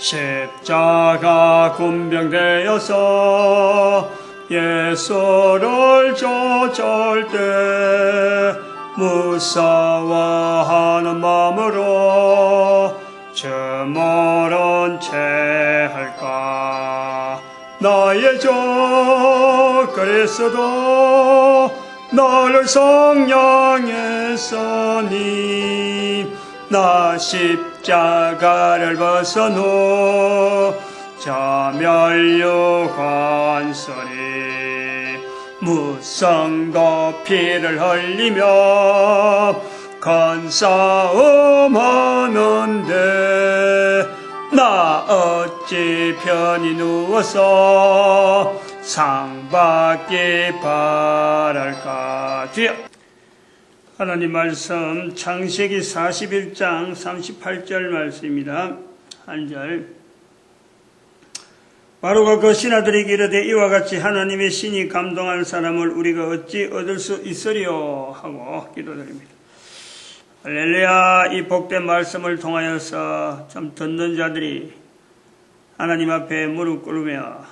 십자가 군병되어서 예수를 쫓을 때 무서워하는 마음으로 주모른 채 할까. 나의 주 그리스도 나를 성령했으니 나 십자가를 벗은 후 저 멸류관 소리 무성도 피를 흘리며 큰 싸움 하는데 나 어찌 편히 누워서 상 받기 바랄까. 주여. 하나님 말씀 창세기 41장 38절 말씀입니다. 1절. 바로가 그 신하들에게 이르되 이와 같이 하나님의 신이 감동한 사람을 우리가 어찌 얻을 수 있으리요 하고 기도드립니다. 할렐루야. 이 복된 말씀을 통하여서 참 듣는 자들이 하나님 앞에 무릎 꿇으며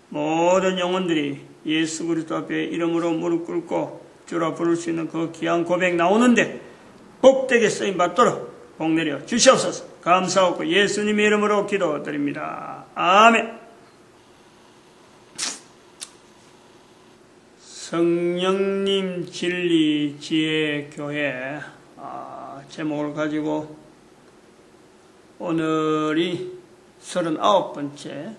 모든 영혼들이 예수 그리스도 앞에 이름으로 무릎 꿇고 주라 부를 수 있는 그 귀한 고백 나오는데 복되게 쓰임 받도록 복 내려 주시옵소서. 감사하고 예수님의 이름으로 기도드립니다. 아멘. 성령님 진리 지혜 교회 제목을 가지고 오늘이 39번째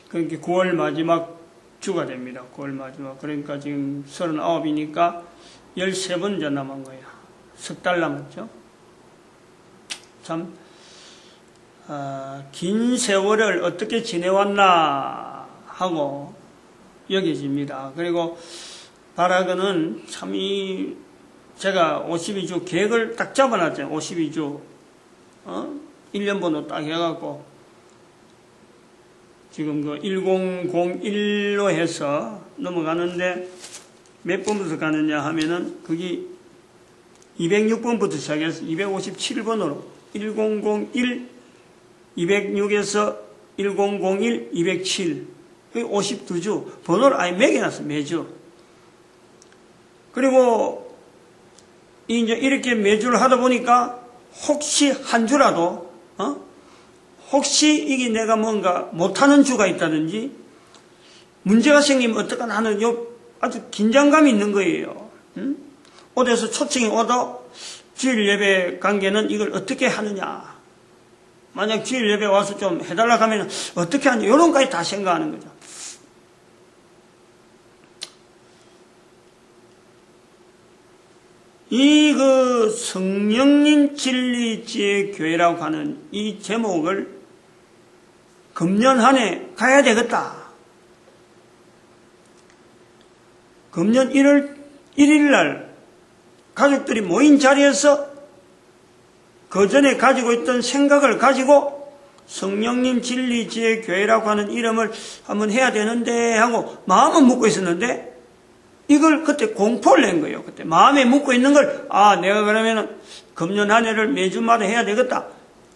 그러니까 9월 마지막 주가 됩니다. 9월 마지막. 그러니까 지금 39이니까 13번 전 남은 거예요. 석 달 남았죠. 참 긴 세월을 어떻게 지내왔나 하고 여겨집니다. 그리고 바라그는 참 제가 52주 계획을 딱 잡아놨잖아요. 52주 1년 번호 딱 해갖고 지금 그 1001로 해서 넘어가는데 몇 번부터 가느냐 하면은 그게 206번부터 시작해서 257번으로 1001, 206에서 1001, 207 52주 번호를 아예 매겨놨어요. 매주. 그리고 이제 이렇게 매주를 하다 보니까 혹시 한 주라도 혹시 이게 내가 뭔가 못하는 주가 있다든지 문제가 생기면 어떡하나 하는 아주 긴장감이 있는 거예요. 어디서 초청이 와도 주일 예배 관계는 이걸 어떻게 하느냐. 만약 주일 예배 와서 좀 해달라고 하면 어떻게 하느냐. 이런 것까지 다 생각하는 거죠. 이 그 성령님 진리 지혜 교회라고 하는 이 제목을 금년 한 해 가야 되겠다. 금년 1월 1일 날 가족들이 모인 자리에서 그 전에 가지고 있던 생각을 가지고 성령님 진리 지혜 교회라고 하는 이름을 한번 해야 되는데 하고 마음은 묻고 있었는데 이걸 그때 공포를 낸 거예요. 그때 마음에 묻고 있는 걸 내가 그러면은 금년 한 해를 매주마다 해야 되겠다.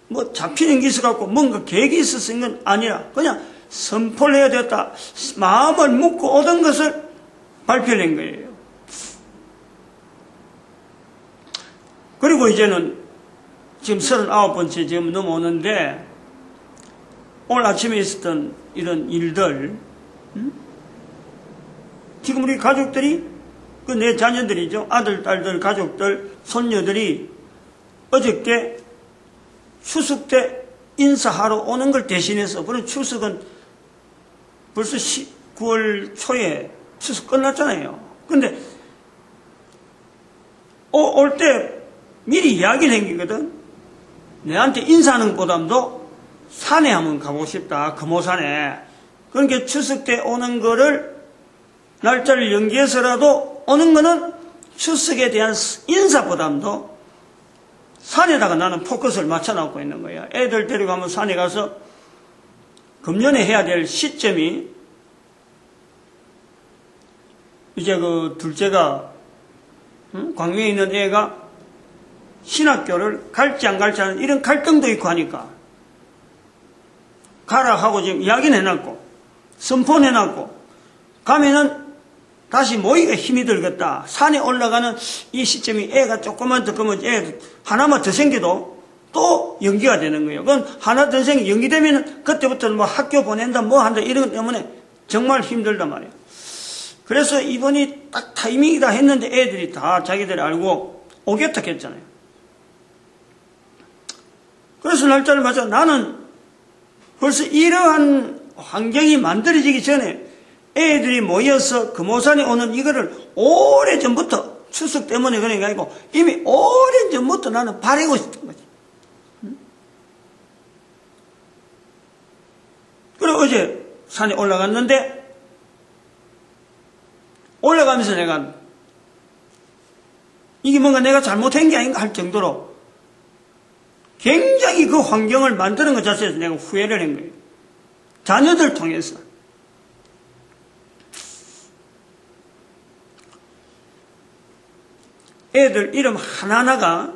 뭐 잡히는 게 있어갖고 뭔가 계획이 있었은 건 아니라 그냥 선포를 해야 되겠다. 마음을 묻고 얻은 것을 발표를 낸 거예요. 그리고 이제는 지금 39번째 지금 넘어오는데 오늘 아침에 있었던 이런 일들 지금 우리 가족들이 그 내 자녀들이죠. 아들, 딸들, 가족들, 손녀들이 어저께 추석 때 인사하러 오는 걸 대신해서 그런 추석은 벌써 9월 초에 추석 끝났잖아요. 근데 올 때 미리 이야기를 한 거거든. 내한테 인사하는 것보다도 산에 한번 가고 싶다. 금호산에. 그러니까 추석 때 오는 거를 날짜를 연기해서라도 오는 거는 추석에 대한 인사보담도 산에다가 나는 포커스를 맞춰놓고 있는 거야. 애들 데리고 한번 산에 가서 금년에 해야 될 시점이 이제 그 둘째가 광명에 있는 애가 신학교를 갈지 안 갈지 하는 이런 갈등도 있고 하니까 가라 하고 지금 이야기는 해놨고, 선포는 해놨고, 가면은 다시 모이기가 힘이 들겠다. 산에 올라가는 이 시점이 애가 조금만 더 크면 애 하나만 더 생겨도 또 연기가 되는 거예요. 그건 하나 더 연기되면 그때부터는 뭐 학교 보낸다 뭐 한다 이런 것 때문에 정말 힘들단 말이에요. 그래서 이번이 딱 타이밍이다 했는데 애들이 다 자기들이 알고 오겠다 했잖아요. 그래서 날짜를 맞춰 나는 벌써 이러한 환경이 만들어지기 전에 애들이 모여서 금오산에 오는 이거를 오래전부터 추석 때문에 그런 게 아니고 이미 오래전부터 나는 바라고 있었던 거지. 그리고 어제 산에 올라갔는데 올라가면서 내가 이게 뭔가 내가 잘못한 게 아닌가 할 정도로 굉장히 그 환경을 만드는 것 자체에서 내가 후회를 한 거예요. 자녀들 통해서. 애들 이름 하나하나가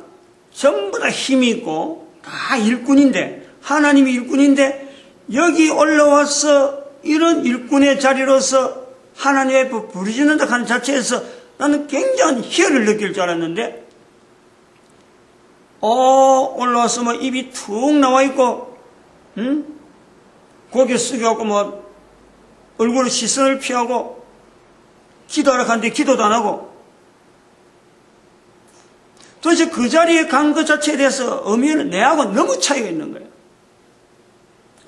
전부 다 힘이 있고 다 일꾼인데 하나님이 일꾼인데 여기 올라와서 이런 일꾼의 자리로서 하나님의 법 부르짖는다 하는 자체에서 나는 굉장한 희열을 느낄 줄 알았는데 올라와서 뭐 입이 툭 나와 있고 고개 숙여갖고 뭐 얼굴에 시선을 피하고 기도하러 갔는데 기도도 안 하고 도대체 그 자리에 간 것 자체에 대해서 의미는 내하고 너무 차이가 있는 거예요.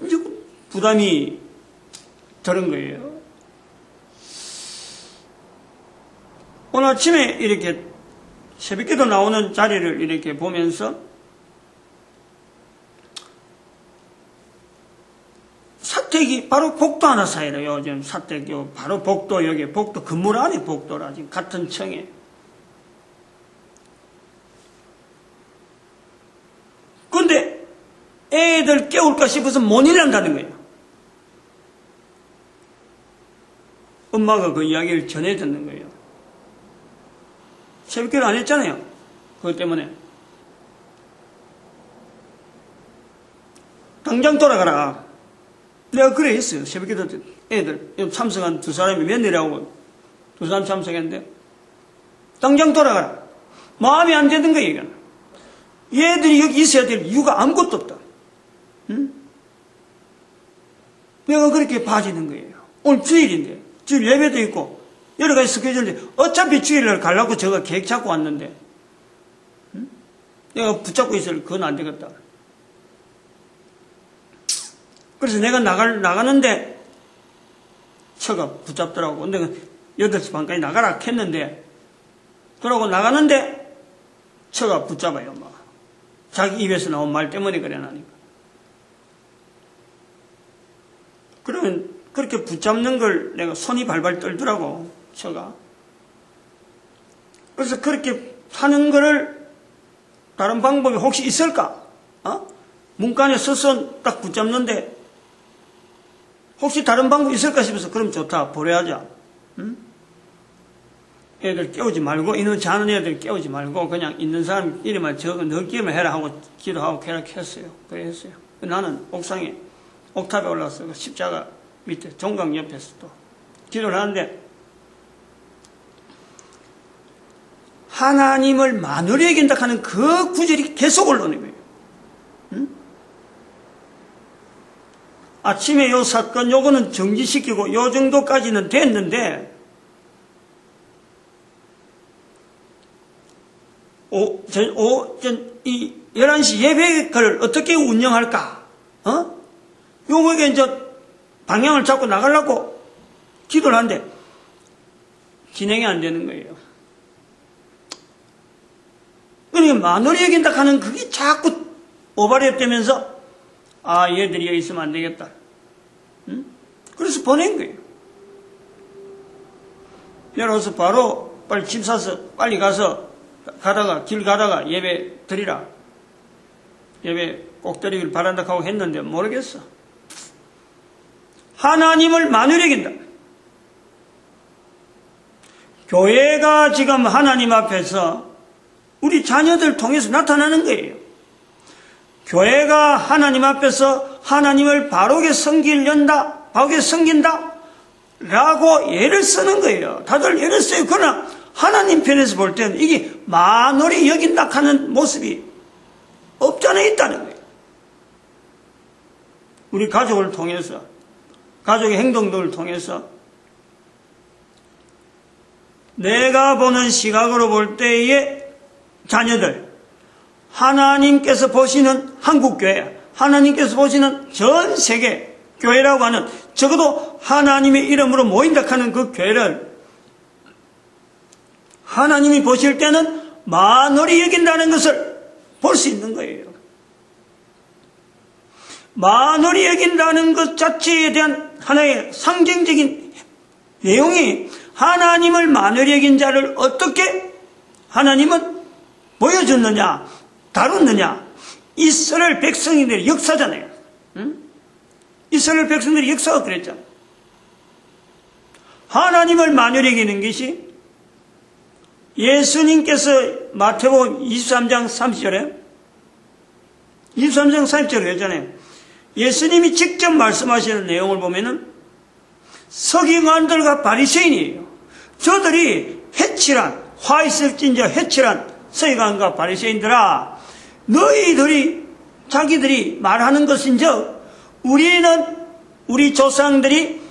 이제 부담이 들은 거예요. 오늘 아침에 이렇게 새벽기도 나오는 자리를 이렇게 보면서 사택이 바로 복도 하나 사이로 요즘 사택 바로 복도 여기 복도 건물 안에 복도라 지금 같은 층에 근데 애들 깨울까 싶어서 못 일어난다는 거예요. 엄마가 그 이야기를 전해 듣는 거예요. 새벽기도 안 했잖아요. 그것 때문에. 당장 돌아가라. 내가 그래 했어요. 새벽기도 애들 참석한 두 사람이 며느리하고 두 사람 참석했는데 당장 돌아가라. 마음이 안 되는 거예요. 이건. 얘들이 여기 있어야 될 이유가 아무것도 없다. 응? 내가 그렇게 봐지는 거예요. 오늘 주일인데 주일 예배도 있고 여러 가지 스케줄인데 어차피 주일날 가려고 제가 계획 잡고 왔는데 응? 내가 붙잡고 있을 그건 안 되겠다. 그래서 내가 나가는데 처가 붙잡더라고. 내가 8시 반까지 나가라 했는데 그러고 나가는데 처가 붙잡아요. 막. 자기 입에서 나온 말 때문에 그래 나니까. 그러면 그렇게 붙잡는 걸 내가 손이 발발 떨더라고. 처가. 그래서 그렇게 하는 거를 다른 방법이 혹시 있을까? 문간에 서서 딱 붙잡는데 혹시 다른 방법이 있을까 싶어서 그럼 좋다. 보내하자. 응? 애들 깨우지 말고 이놈 자는 애들 깨우지 말고 그냥 있는 사람 이름만 적어 넣기만 해라 하고 기도하고 계략했어요. 그래 했어요. 나는 옥상에 옥탑에 올라서 십자가 밑에 종강 옆에서 또 기도를 하는데 하나님을 만으로 여긴다 하는 그 구절이 계속 올라오는 거예요. 응? 아침에 요 사건 요거는 정지시키고 요 정도까지는 됐는데 이 11시 예배를 어떻게 운영할까? 요거에 이제 방향을 잡고 나가려고 기도를 하는데 진행이 안 되는 거예요. 그러니까 마누리 여긴다 하는 그게 자꾸 오버랩 되면서 얘들이 여기 있으면 안 되겠다. 응? 그래서 보낸 거예요. 내려와서 바로 빨리 집 사서 빨리 가서 길 가다가 예배 드리라. 예배 꼭 드리길 바란다 하고 했는데 모르겠어. 하나님을 만으로 여긴다. 교회가 지금 하나님 앞에서 우리 자녀들 통해서 나타나는 거예요. 교회가 하나님 앞에서 하나님을 바르게 섬기려다, 바르게 섬긴다 라고 예를 쓰는 거예요. 다들 예를 써요. 그러나 하나님 편에서 볼 때는 이게 만홀히 여긴다 하는 모습이 없잖아 있다는 거예요. 우리 가족을 통해서, 가족의 행동들을 통해서 내가 보는 시각으로 볼 때의 자녀들, 하나님께서 보시는 한국교회, 하나님께서 보시는 전 세계 교회라고 하는, 적어도 하나님의 이름으로 모인다 하는 그 교회를 하나님이 보실 때는 만홀히 여긴다는 것을 볼 수 있는 거예요. 만홀히 여긴다는 것 자체에 대한 하나의 상징적인 내용이, 하나님을 만홀히 여긴 자를 어떻게 하나님은 보여줬느냐, 다뤘느냐. 이스라엘 백성들의 역사잖아요. 응? 이스라엘 백성들의 역사가 그랬잖아요. 하나님을 만홀히 여기는 것이 예수님께서 마태복음 23장 30절에 23장 30절에 했잖아요. 예수님이 직접 말씀하시는 내용을 보면은 서기관들과 바리새인이에요. 저들이 해칠한, 화 있을진저 해칠한 서기관과 바리새인들아, 너희들이 자기들이 말하는 것인즉 우리 조상들이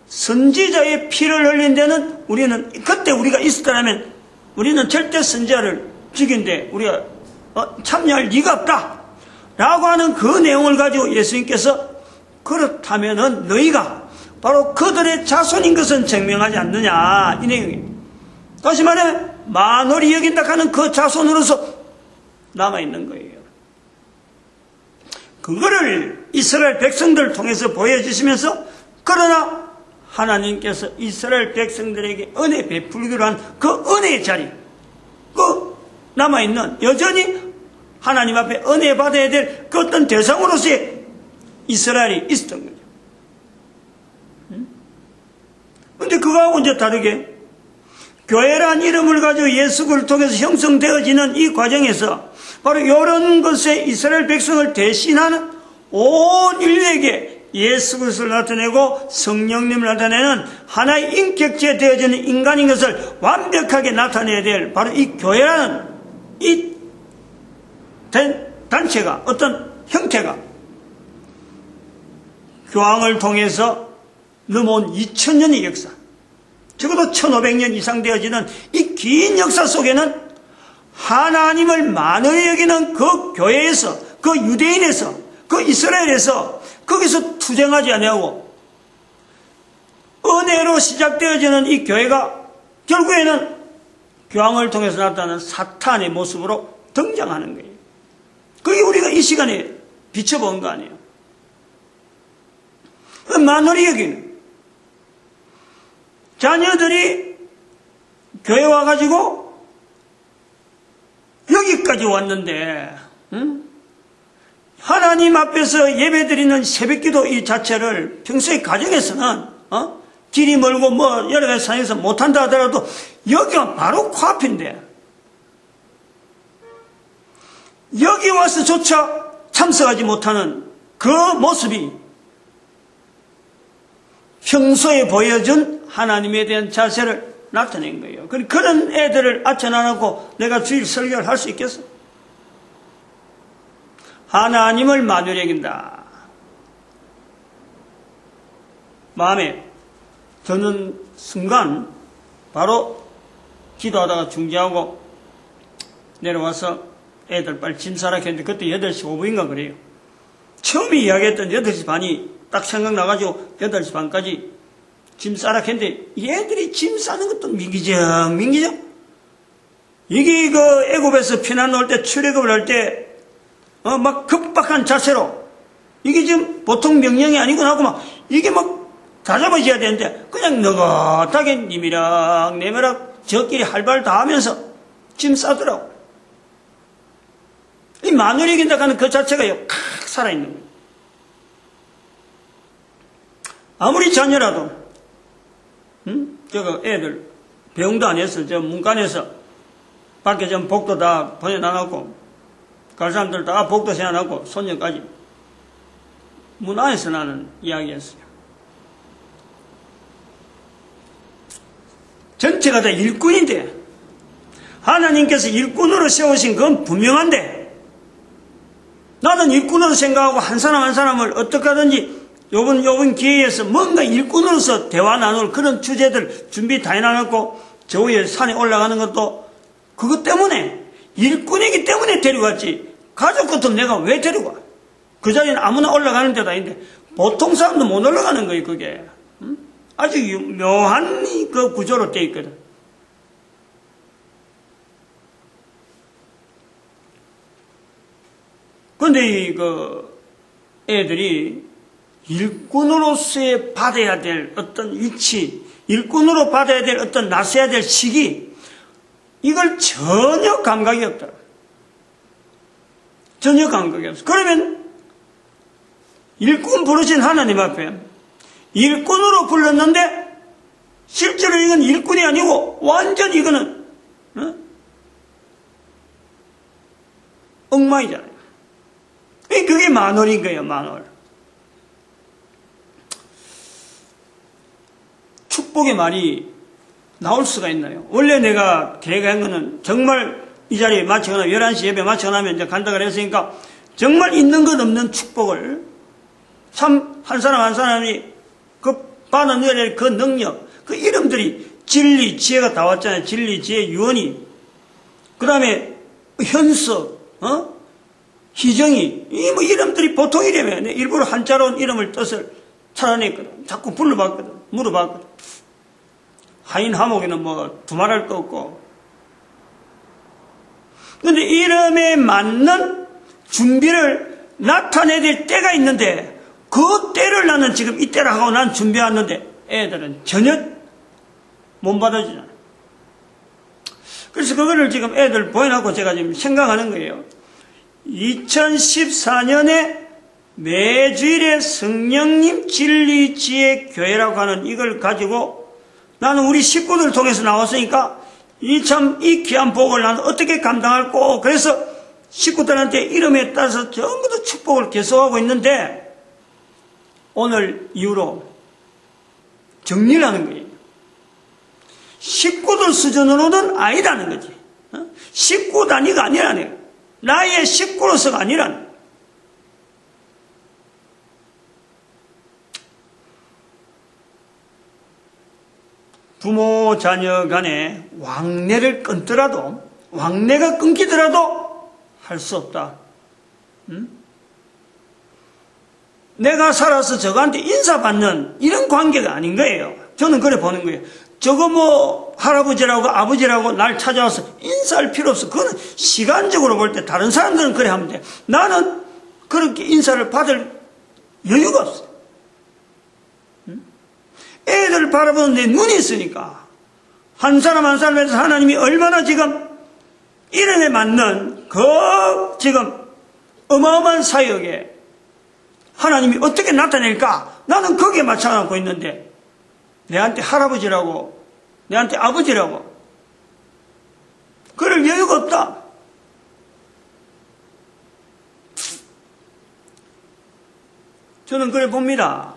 선지자의 피를 흘린 데는 우리는 그때 우리가 있었다면 우리는 절대 선지자를 죽인데 우리가 참여할 리가 없다 라고 하는 그 내용을 가지고 예수님께서 그렇다면은 너희가 바로 그들의 자손인 것은 증명하지 않느냐, 이 내용이에요. 다시 말해 만홀히 여긴다 하는 그 자손으로서 남아있는 거예요. 그거를 이스라엘 백성들을 통해서 보여주시면서, 그러나 하나님께서 이스라엘 백성들에게 은혜 베풀기로 한 그 은혜의 자리, 그 남아있는, 여전히 하나님 앞에 은혜 받아야 될 그 어떤 대상으로서의 이스라엘이 있었던 거죠. 그런데 그거하고 이제 다르게 교회란 이름을 가지고 예수를 통해서 형성되어지는 이 과정에서 바로 이런 것에 이스라엘 백성을 대신하는 온 인류에게 예수 그리스도를 나타내고 성령님을 나타내는 하나의 인격체 되어지는 인간인 것을 완벽하게 나타내야 될 바로 이 교회라는 이 단체가, 어떤 형태가 교황을 통해서 넘어온 2000년의 역사, 적어도 1500년 이상 되어지는 이 긴 역사 속에는 하나님을 만홀히 여기는 그 교회에서, 그 유대인에서, 그 이스라엘에서 거기서 투쟁하지 아니하고 은혜로 시작되어지는 이 교회가 결국에는 교황을 통해서 나타나는 사탄의 모습으로 등장하는 거예요. 그게 우리가 이 시간에 비춰본 거 아니에요. 만홀히 여기는 자녀들이 교회 와가지고 여기까지 왔는데, 하나님 앞에서 예배드리는 새벽기도 이 자체를 평소에 가정에서는 길이 멀고 뭐 여러 가지 상황에서 못한다 하더라도 여기가 바로 코앞인데 여기 와서조차 참석하지 못하는 그 모습이 평소에 보여준 하나님에 대한 자세를 나타낸 거예요. 그런 애들을 아쳐나놓고 내가 주일 설교를 할 수 있겠어? 하나님을 만홀히 여긴다. 마음에 드는 순간 바로 기도하다가 중지하고 내려와서 애들 빨리 짐 싸라 했는데 그때 8시 5분인가 그래요. 처음에 이야기했던 8시 반이 딱 생각나가지고 8시 반까지 짐 싸라 했는데 얘들이 짐 싸는 것도 민기적 이게 애굽에서 피난 올 때 출애굽을 할 때 막 급박한 자세로 이게 지금 보통 명령이 아니고 하고 막 이게 막 다잡아져야 되는데 그냥 느긋하게 니미락 내미락 저끼리 할발 다 하면서 짐 싸더라고. 이 만홀히 여긴다 하는 그 자체가 칵 살아있는 거예요. 아무리 자녀라도 저거 애들 병도 안 했어. 저 문간에서 밖에 좀 복도 다 보내놔놓고 갈 사람들 다 복도 세워놓고 손녀까지 문화에서 나는 이야기였어요. 전체가 다 일꾼인데, 하나님께서 일꾼으로 세우신 건 분명한데, 나는 일꾼으로 생각하고 한 사람 한 사람을 어떻게 하든지 요번 기회에서 뭔가 일꾼으로서 대화 나눌 그런 주제들 준비 다 해놔놓고 저 위에 산에 올라가는 것도 그것 때문에, 일꾼이기 때문에 데려갔지, 가족 같으면 내가 왜 데려가? 그 자리는 아무나 올라가는 데도 아닌데 보통 사람도 못 올라가는 거예요. 그게 아주 묘한 그 구조로 되어 있거든. 그런데 그 애들이 일꾼으로서의 받아야 될 어떤 위치, 일꾼으로 받아야 될 어떤 나서야 될 시기, 이걸 전혀 감각이 없더라. 전혀 감각이 없어. 그러면 일꾼 부르신 하나님 앞에 일꾼으로 불렀는데 실제로 이건 일꾼이 아니고 완전 이거는 엉망이잖아요. 그게 만월인 거예요. 만월. 축복의 말이 나올 수가 있나요? 원래 내가 계획한 거는 정말 이 자리에 마치거나 11시 예배 마치고 나면 이제 간다 그랬으니까 정말 있는 것 없는 축복을 참 한 사람 한 사람이 그 받아내야 될 그 능력, 그 이름들이 진리, 지혜가 다 왔잖아요. 진리, 지혜, 유언이. 그 다음에 현석, 희정이, 이 뭐 이름들이 보통 이름이에요. 일부러 한자로 온 이름을 뜻을 찾아냈거든. 자꾸 불러봤거든. 물어봤거든. 하인 하목에는 뭐 두말할 거 없고. 근데 이름에 맞는 준비를 나타내야 될 때가 있는데, 그 때를 나는 지금 이때라 하고 난 준비했는데 애들은 전혀 못 받아주잖아요. 그래서 그거를 지금 애들 보여놓고 제가 지금 생각하는 거예요. 2014년에 매주일에 성령님 진리 지혜 교회라고 하는 이걸 가지고 나는 우리 식구들 통해서 나왔으니까 이 귀한 복을 나는 어떻게 감당할꼬. 그래서 식구들한테 이름에 따라서 전부 다 축복을 계속하고 있는데 오늘 이후로 정리를 하는 거예요. 식구들 수준으로는 아니라는 거지. 식구 단위가 아니라는 거예요. 나의 식구로서가 아니라는 거예요. 부모 자녀 간에 왕래를 끊더라도, 왕래가 끊기더라도 할 수 없다. 내가 살아서 저거한테 인사받는 이런 관계가 아닌 거예요. 저는 그래 보는 거예요. 저거 뭐 할아버지라고 아버지라고 날 찾아와서 인사할 필요 없어. 그거는 시간적으로 볼 때 다른 사람들은 그래 하면 돼. 나는 그렇게 인사를 받을 여유가 없어. 애들 바라보는 내 눈이 있으니까 한 사람 한 사람에서 하나님이 얼마나 지금 이름에 맞는 그 지금 어마어마한 사역에 하나님이 어떻게 나타낼까? 나는 거기에 맞춰놓고 있는데 내한테 할아버지라고 내한테 아버지라고 그럴 여유가 없다. 저는 그래 봅니다.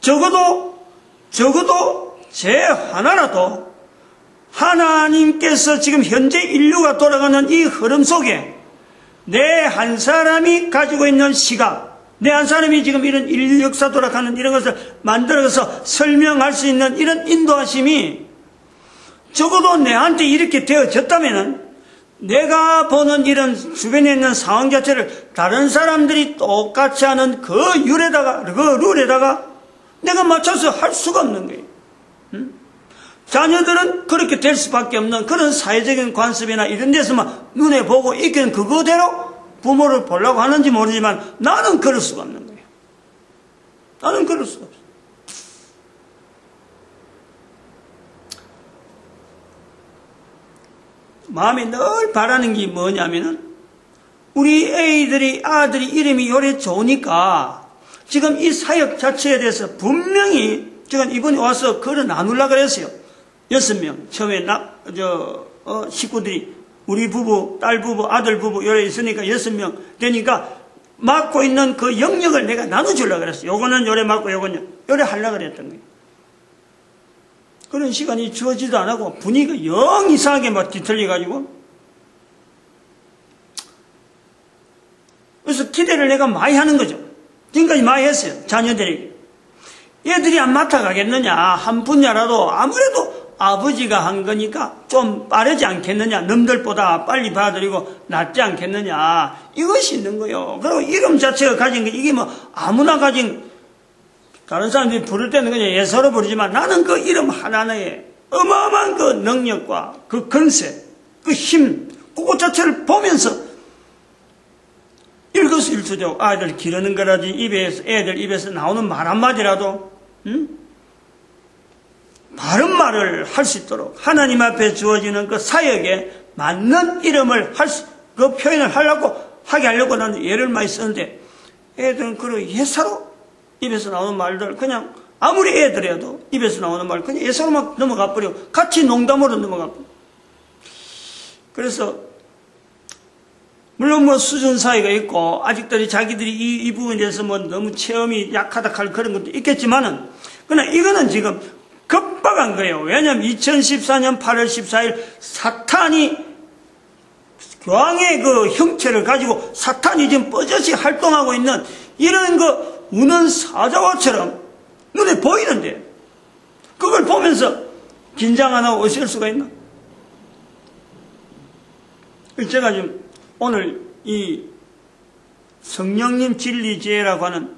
적어도 제 하나라도 하나님께서 지금 현재 인류가 돌아가는 이 흐름 속에 내 한 사람이 가지고 있는 시각, 내 한 사람이 지금 이런 인류 역사 돌아가는 이런 것을 만들어서 설명할 수 있는 이런 인도하심이 적어도 내한테 이렇게 되어졌다면은 내가 보는 이런 주변에 있는 상황 자체를 다른 사람들이 똑같이 하는 그 룰에다가 내가 맞춰서 할 수가 없는 거예요. 자녀들은 그렇게 될 수밖에 없는 그런 사회적인 관습이나 이런 데서만 눈에 보고 있기는 그거대로 부모를 보려고 하는지 모르지만 나는 그럴 수가 없는 거예요. 나는 그럴 수가 없어요. 마음에 늘 바라는 게 뭐냐면은 우리 아들이 이름이 요래 좋으니까 지금 이 사역 자체에 대해서 분명히 제가 이번에 와서 글을 나누려고 그랬어요. 6명. 처음에 식구들이 우리 부부, 딸 부부, 아들 부부 요래 있으니까 6명 되니까 맡고 있는 그 영역을 내가 나눠주려고 그랬어. 요거는 요래 맡고 요거는 요래 하려고 그랬던 거예요. 그런 시간이 주어지도 안 하고 분위기가 영 이상하게 막 뒤틀려가지고, 그래서 기대를 내가 많이 하는 거죠. 지금까지 많이 했어요. 자녀들에게. 얘들이 안 맡아가겠느냐, 한 분야라도 아무래도 아버지가 한 거니까 좀 빠르지 않겠느냐, 남들보다 빨리 받아들이고 낫지 않겠느냐, 이것이 있는 거예요. 그리고 이름 자체가 가진 게, 이게 뭐 아무나 가진, 다른 사람들이 부를 때는 그냥 예서로 부르지만 나는 그 이름 하나하나에 어마어마한 그 능력과 그 건세, 그 힘, 그것 자체를 보면서 일거수일투족 아이들 기르는 거라든지 애들 입에서 나오는 말 한마디라도 바른 말을 할 수 있도록 하나님 앞에 주어지는 그 사역에 맞는 이름을 그 표현을 하게 하려고 나는 예를 많이 쓰는데, 애들은 그런 예사로 입에서 나오는 말들, 그냥 아무리 애들이라도 입에서 나오는 말 그냥 예사로만 넘어가 버리고 같이 농담으로 넘어가 버리고. 그래서 물론 뭐 수준 사이가 있고 아직도 자기들이 이 부분에 대해서 뭐 너무 체험이 약하다 할 그런 것도 있겠지만은, 그러나 이거는 지금 급박한 거예요. 왜냐하면 2014년 8월 14일 사탄이 교황의 그 형체를 가지고 사탄이 지금 뻗어시 활동하고 있는 이런 그 우는 사자와처럼 눈에 보이는데, 그걸 보면서 긴장 안 하고 어쩔 수가 있나? 제가 지금 오늘 이 성령님 진리지혜라고 하는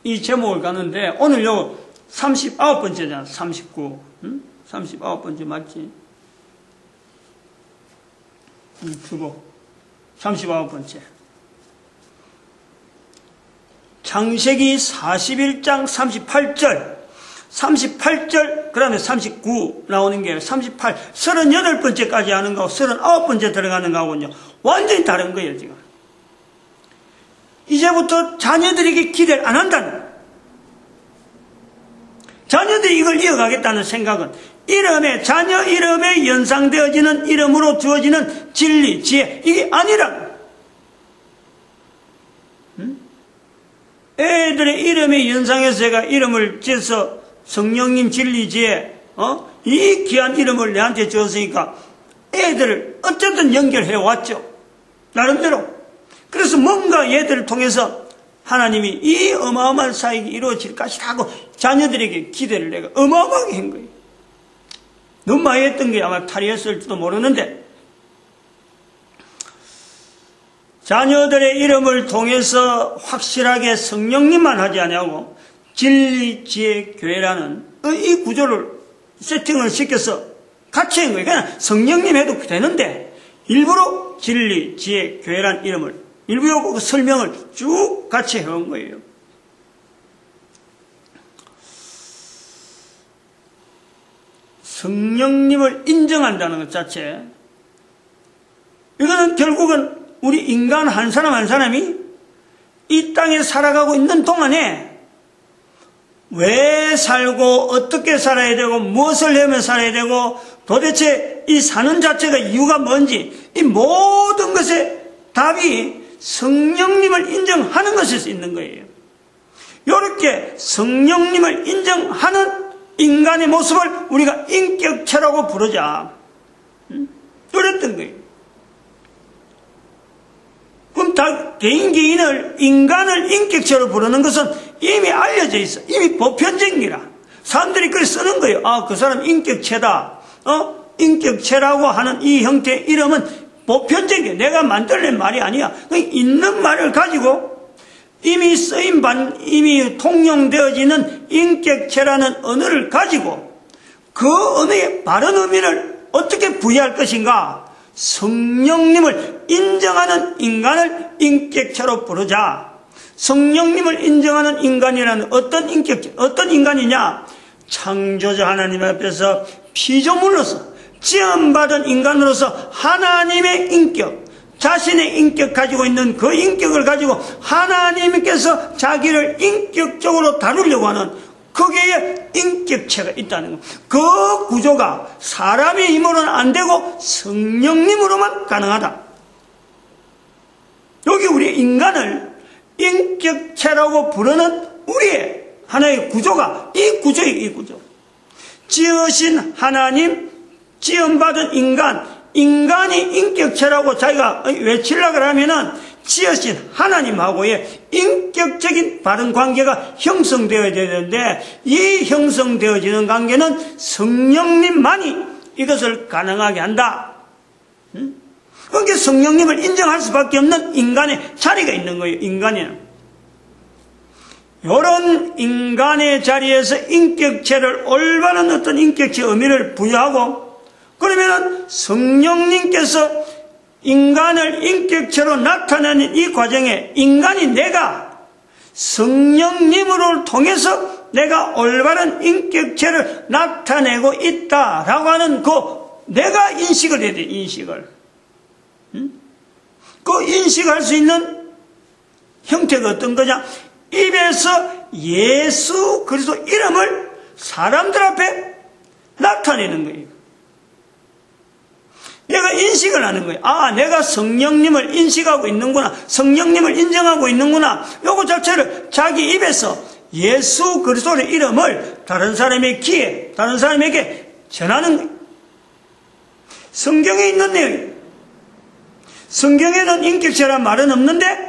이 제목을 가는데, 오늘 요 39번째잖아. 39. 39번째 맞지? 주보. 39번째. 창세기 41장 38절, 그 다음에 39 나오는 게 38, 38번째까지 하는 거하고 39번째 들어가는 거하고는요, 완전히 다른 거예요, 지금. 이제부터 자녀들에게 기대를 안 한다는 거예요. 자녀들이 이걸 이어가겠다는 생각은 자녀 이름에 연상되어지는 이름으로 주어지는 진리, 지혜, 이게 아니라, 애들의 이름에 연상해서 제가 이름을 지어서 성령님 진리, 지혜, 이 귀한 이름을 내한테 주었으니까 애들을 어쨌든 연결해 왔죠. 나름대로. 그래서 뭔가 얘들을 통해서 하나님이 이 어마어마한 사역이 이루어질 것이다 하고 자녀들에게 기대를 내가 어마어마하게 한 거예요. 너무 많이 했던 게 아마 탈의했을지도 모르는데, 자녀들의 이름을 통해서 확실하게 성령님만 하지 아니하고 진리, 지혜, 교회라는 이 구조를 세팅을 시켜서 같이 한 거예요. 그냥 성령님 해도 되는데 일부러 진리, 지혜, 교회라는 이름을 일부러 그 설명을 쭉 같이 해온 거예요. 성령님을 인정한다는 것 자체, 이거는 결국은 우리 인간 한 사람 한 사람이 이 땅에 살아가고 있는 동안에 왜 살고 어떻게 살아야 되고 무엇을 하면 살아야 되고 도대체 이 사는 자체가 이유가 뭔지, 이 모든 것의 답이 성령님을 인정하는 것에서 있는 거예요. 이렇게 성령님을 인정하는 인간의 모습을 우리가 인격체라고 부르자. 그랬던 거예요. 그럼 인간을 인격체로 부르는 것은 이미 알려져 있어. 이미 보편적인 거라. 사람들이 그걸 쓰는 거예요. 아, 그 사람 인격체다. 인격체라고 하는 이 형태의 이름은 보편적인 게 내가 만들어낸 말이 아니야. 있는 말을 가지고 이미 이미 통용되어지는 인격체라는 언어를 가지고 그 언어의 바른 의미를 어떻게 부여할 것인가? 성령님을 인정하는 인간을 인격체로 부르자. 성령님을 인정하는 인간이라는 어떤 인격체, 어떤 인간이냐? 창조자 하나님 앞에서 피조물로서 지음받은 인간으로서 하나님의 인격, 자신의 인격 가지고 있는 그 인격을 가지고 하나님께서 자기를 인격적으로 다루려고 하는 거기에 인격체가 있다는 것. 그 구조가 사람의 힘으로는 안 되고 성령님으로만 가능하다. 여기 우리 인간을 인격체라고 부르는 우리의 하나의 구조가 이 구조예요. 이 구조. 지으신 하나님, 지음받은 인간이 인격체라고 자기가 외치려고 하면은 지으신 하나님하고의 인격적인 바른 관계가 형성되어야 되는데, 이 형성되어지는 관계는 성령님만이 이것을 가능하게 한다. 그러니까 성령님을 인정할 수밖에 없는 인간의 자리가 있는 거예요. 인간에는. 이런 인간의 자리에서 인격체를 올바른 어떤 인격체 의미를 부여하고, 그러면 성령님께서 인간을 인격체로 나타내는 이 과정에 인간이 내가 성령님으로 통해서 내가 올바른 인격체를 나타내고 있다라고 하는 그 내가 인식을 해야 돼. 인식을. 그 인식할 수 있는 형태가 어떤 거냐? 입에서 예수 그리스도 이름을 사람들 앞에 나타내는 거예요. 내가 인식을 하는 거예요. 아, 내가 성령님을 인식하고 있는구나. 성령님을 인정하고 있는구나. 요거 자체를 자기 입에서 예수 그리스도의 이름을 다른 사람의 귀에, 다른 사람에게 전하는 거예요. 성경에 있는 내용이에요. 성경에는 인격체란 말은 없는데,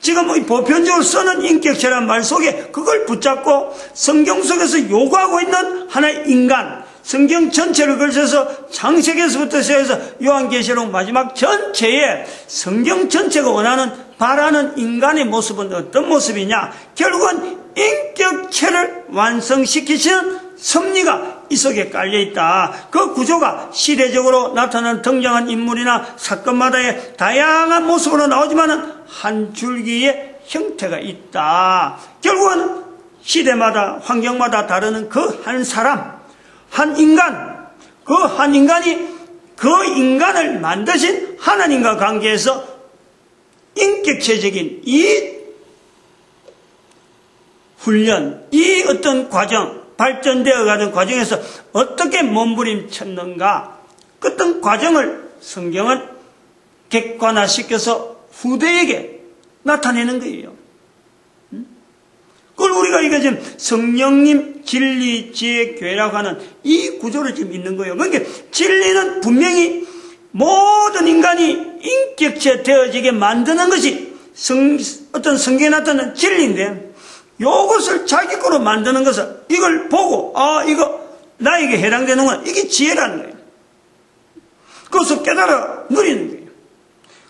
지금 보편적으로 쓰는 인격체란 말 속에 그걸 붙잡고 성경 속에서 요구하고 있는 하나의 인간, 성경 전체를 걸쳐서 창세기에서부터 시작해서 요한계시록 마지막 전체에 성경 전체가 원하는, 바라는 인간의 모습은 어떤 모습이냐? 결국은 인격체를 완성시키시는 섭리가 이 속에 깔려있다. 그 구조가 시대적으로 나타나는 등장한 인물이나 사건마다의 다양한 모습으로 나오지만 한 줄기의 형태가 있다. 결국은 시대마다 환경마다 다르는 그 한 사람, 한 인간, 그 한 인간이 그 인간을 만드신 하나님과 관계에서 인격체적인 이 훈련, 이 어떤 과정, 발전되어 가는 과정에서 어떻게 몸부림쳤는가, 그 어떤 과정을 성경은 객관화시켜서 후대에게 나타내는 거예요. 그걸 우리가 이게 지금 성령님 진리 지혜 교회라고 하는 이 구조를 지금 있는 거예요. 그러니까 진리는 분명히 모든 인간이 인격체 되어지게 만드는 것이 어떤 성경에 나타나는 진리인데, 이것을 자기 거로 만드는 것을, 이걸 보고, 아, 이거 나에게 해당되는구나. 이게 지혜라는 거예요. 그것을 깨달아 누리는 거예요.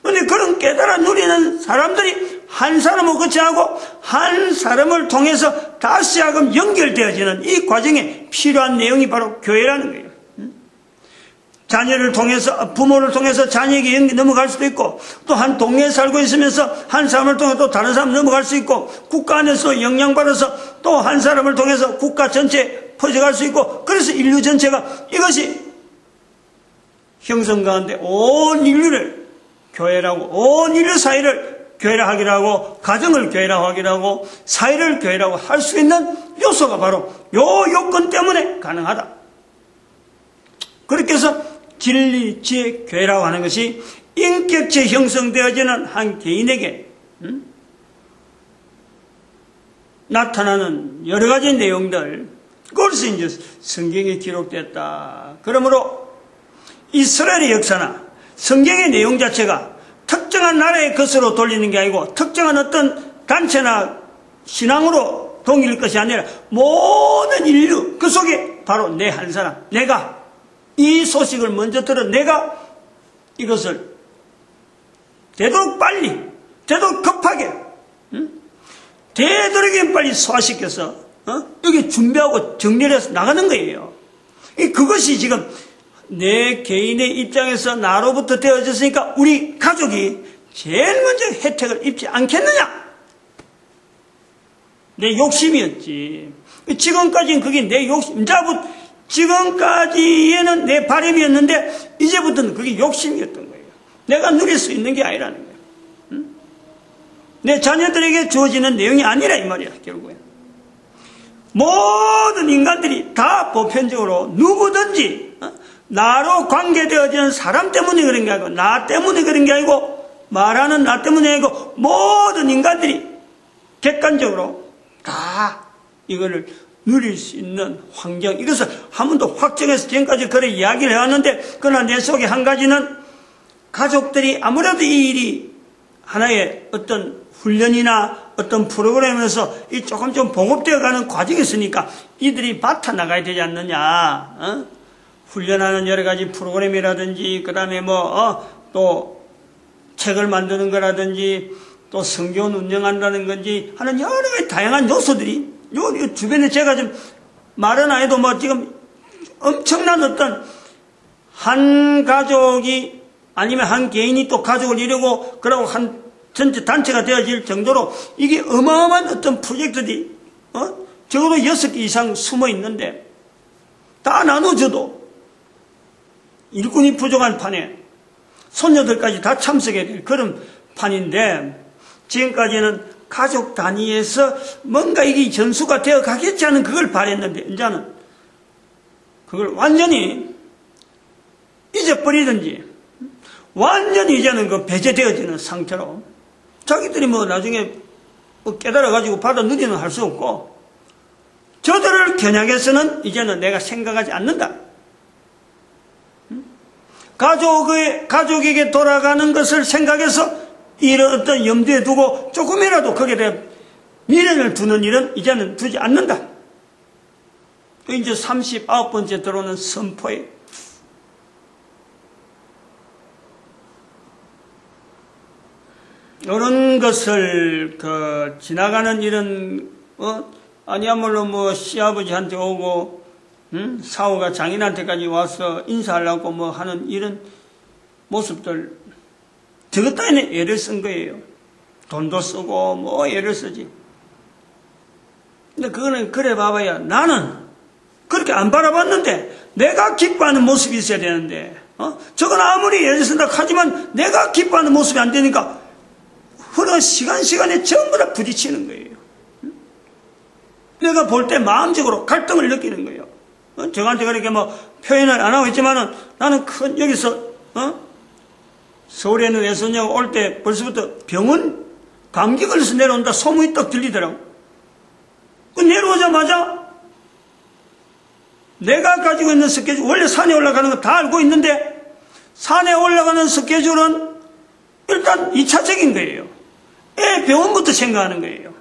그런데 그런 깨달아 누리는 사람들이 한 사람을 거치하고 한 사람을 통해서 다시 하금 연결되어지는 이 과정에 필요한 내용이 바로 교회라는 거예요. 자녀를 통해서, 부모를 통해서 자녀에게 넘어갈 수도 있고, 또 한 동네에 살고 있으면서 한 사람을 통해 또 다른 사람 넘어갈 수 있고, 국가 안에서 영향받아서 또 한 사람을 통해서 국가 전체에 퍼져갈 수 있고, 그래서 인류 전체가 이것이 형성 가운데 온 인류를 교회라고, 온 인류 사회를 교회라 하기로 하고, 가정을 교회라 하기로 하고, 사회를 교회라고 할 수 있는 요소가 바로 요 요건 때문에 가능하다. 그렇게 해서 진리, 지혜, 교회라고 하는 것이 인격체 형성되어지는 한 개인에게 나타나는 여러 가지 내용들, 그것이 이제 성경에 기록됐다. 그러므로 이스라엘의 역사나 성경의 내용 자체가 특정한 나라의 것으로 돌리는 게 아니고 특정한 어떤 단체나 신앙으로 동일 것이 아니라 모든 인류 그 속에 바로 내 한 사람, 내가 이 소식을 먼저 들어 내가 이것을 되도록 빨리, 되도록 급하게, 되도록이면 빨리 소화시켜서 여기 준비하고 정리를 해서 나가는 거예요. 그것이 지금 내 개인의 입장에서 나로부터 되어졌으니까 우리 가족이 제일 먼저 혜택을 입지 않겠느냐? 내 욕심이었지. 지금까지는 그게 내 욕심, 지금까지에는 내 바람이었는데 이제부터는 그게 욕심이었던 거예요. 내가 누릴 수 있는 게 아니라는 거예요. 내 자녀들에게 주어지는 내용이 아니라 이 말이야. 결국엔 모든 인간들이 다 보편적으로 누구든지 나로 관계되어지는 사람 때문에 그런 게 아니고, 나 때문에 그런 게 아니고, 말하는 나 때문에 그 모든 인간들이 객관적으로 다 이거를 누릴 수 있는 환경, 이것을 한 번 더 확정해서 지금까지 그래 이야기를 해왔는데, 그러나 내 속에 한 가지는 가족들이 아무래도 이 일이 하나의 어떤 훈련이나 어떤 프로그램에서 이 조금 좀 보급되어 가는 과정이 있으니까 이들이 맡아 나가야 되지 않느냐. 훈련하는 여러 가지 프로그램이라든지, 그 다음에 또 책을 만드는 거라든지, 또 성교원 운영한다는 건지 하는 여러 가지 다양한 요소들이 요 주변에 제가 좀 말은 안 해도 지금 엄청난 어떤 한 가족이 아니면 한 개인이 또 가족을 이루고 그러고 한 전체 단체가 되어질 정도로 이게 어마어마한 어떤 프로젝트들이 적어도 6개 이상 숨어 있는데 다 나눠줘도 일꾼이 부족한 판에 손녀들까지 다 참석해야 될 그런 판인데, 지금까지는 가족 단위에서 뭔가 이게 전수가 되어 가겠지 하는 그걸 바랬는데, 이제는 그걸 완전히 잊어버리든지 완전히 이제는 그 배제되어지는 상태로 자기들이 나중에 깨달아가지고 받아 누리는 할 수 없고, 저들을 겨냥해서는 이제는 내가 생각하지 않는다. 가족에게 돌아가는 것을 생각해서 이런 어떤 염두에 두고 조금이라도 거기에 대해 미련을 두는 일은 이제는 두지 않는다. 이제 39번째 들어오는 선포에 이런 것을 지나가는 이런 아니야말로 시아버지한테 오고 사후가 장인한테까지 와서 인사하려고 하는 이런 모습들, 저것 따위는 애를 쓴 거예요. 돈도 쓰고 애를 쓰지. 근데 그거는 그래 봐봐야 나는 그렇게 안 바라봤는데 내가 기뻐하는 모습이 있어야 되는데 저건 아무리 애를 쓴다 하지만 내가 기뻐하는 모습이 안 되니까 흐르는 시간에 전부 다 부딪히는 거예요. 내가 볼 때 마음적으로 갈등을 느끼는 거예요. 저한테 그렇게 표현을 안 하고 있지만은 나는 여기서 서울에 있는 외손녀가 올 때 벌써부터 병원 감기 걸려서 내려온다 소문이 딱 들리더라고. 내려오자마자 내가 가지고 있는 스케줄, 원래 산에 올라가는 거 다 알고 있는데 산에 올라가는 스케줄은 일단 2차적인 거예요. 애 병원부터 생각하는 거예요.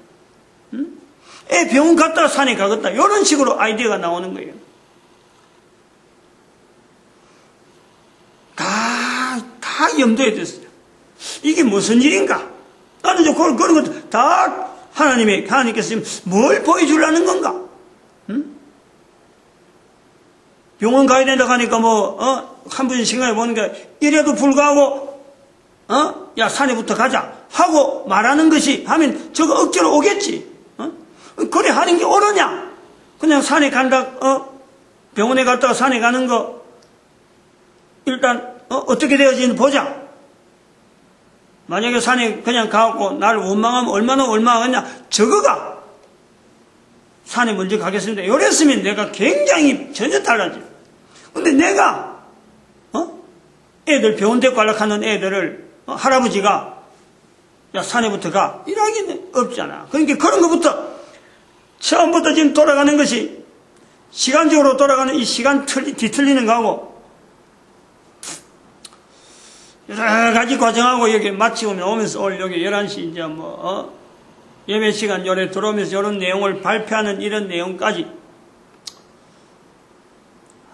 애 병원 갔다가 산에 가겠다, 이런 식으로 아이디어가 나오는 거예요. 다 염두에 뒀어요. 이게 무슨 일인가? 나는 그런 것도 다 하나님께서 지금 뭘 보여주려는 건가? 병원 가야 된다고 하니까 한 분이 생각해 보는 게, 이래도 불구하고, 야, 산에부터 가자 하고 말하는 것이 하면 저거 억지로 오겠지. 그래 하는 게 옳으냐? 그냥 산에 간다, 병원에 갔다가 산에 가는 거, 일단, 어떻게 되어지는지 보자. 만약에 산에 그냥 가고 나를 원망하면 얼마나 원망하겠냐. 저거가 산에 먼저 가겠습니다. 이랬으면 내가 굉장히 전혀 달라져. 근데 내가, 애들 병원 데리고 가려고 하는 애들을, 할아버지가, 야, 산에부터 가. 이러기는 없잖아. 그러니까 그런 것부터, 처음부터 지금 돌아가는 것이, 시간적으로 돌아가는 이 시간 뒤틀리는 거하고, 여러 가지 과정하고 여기 마치고 오면서 오늘 여기 11시 이제 예배 시간 요래 들어오면서 이런 내용을 발표하는 이런 내용까지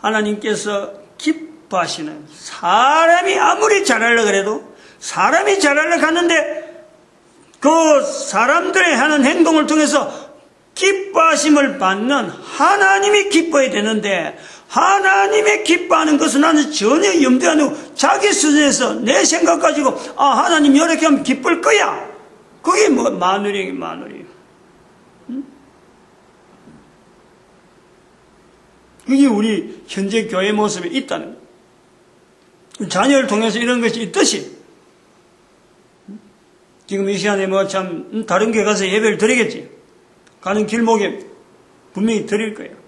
하나님께서 기뻐하시는, 사람이 아무리 잘하려고 그래도 사람이 잘하려고 하는데 그 사람들의 하는 행동을 통해서 기뻐하심을 받는 하나님이 기뻐야 되는데, 하나님의 기뻐하는 것은 나는 전혀 염두에 안 두고 자기 수준에서 내 생각 가지고 하나님 이렇게 하면 기쁠 거야. 그게 마누리예요. 그게 우리 현재 교회 모습에 있다는 거예요. 자녀를 통해서 이런 것이 있듯이 지금 이 시간에 다른 교회 가서 예배를 드리겠지. 가는 길목에 분명히 드릴 거예요.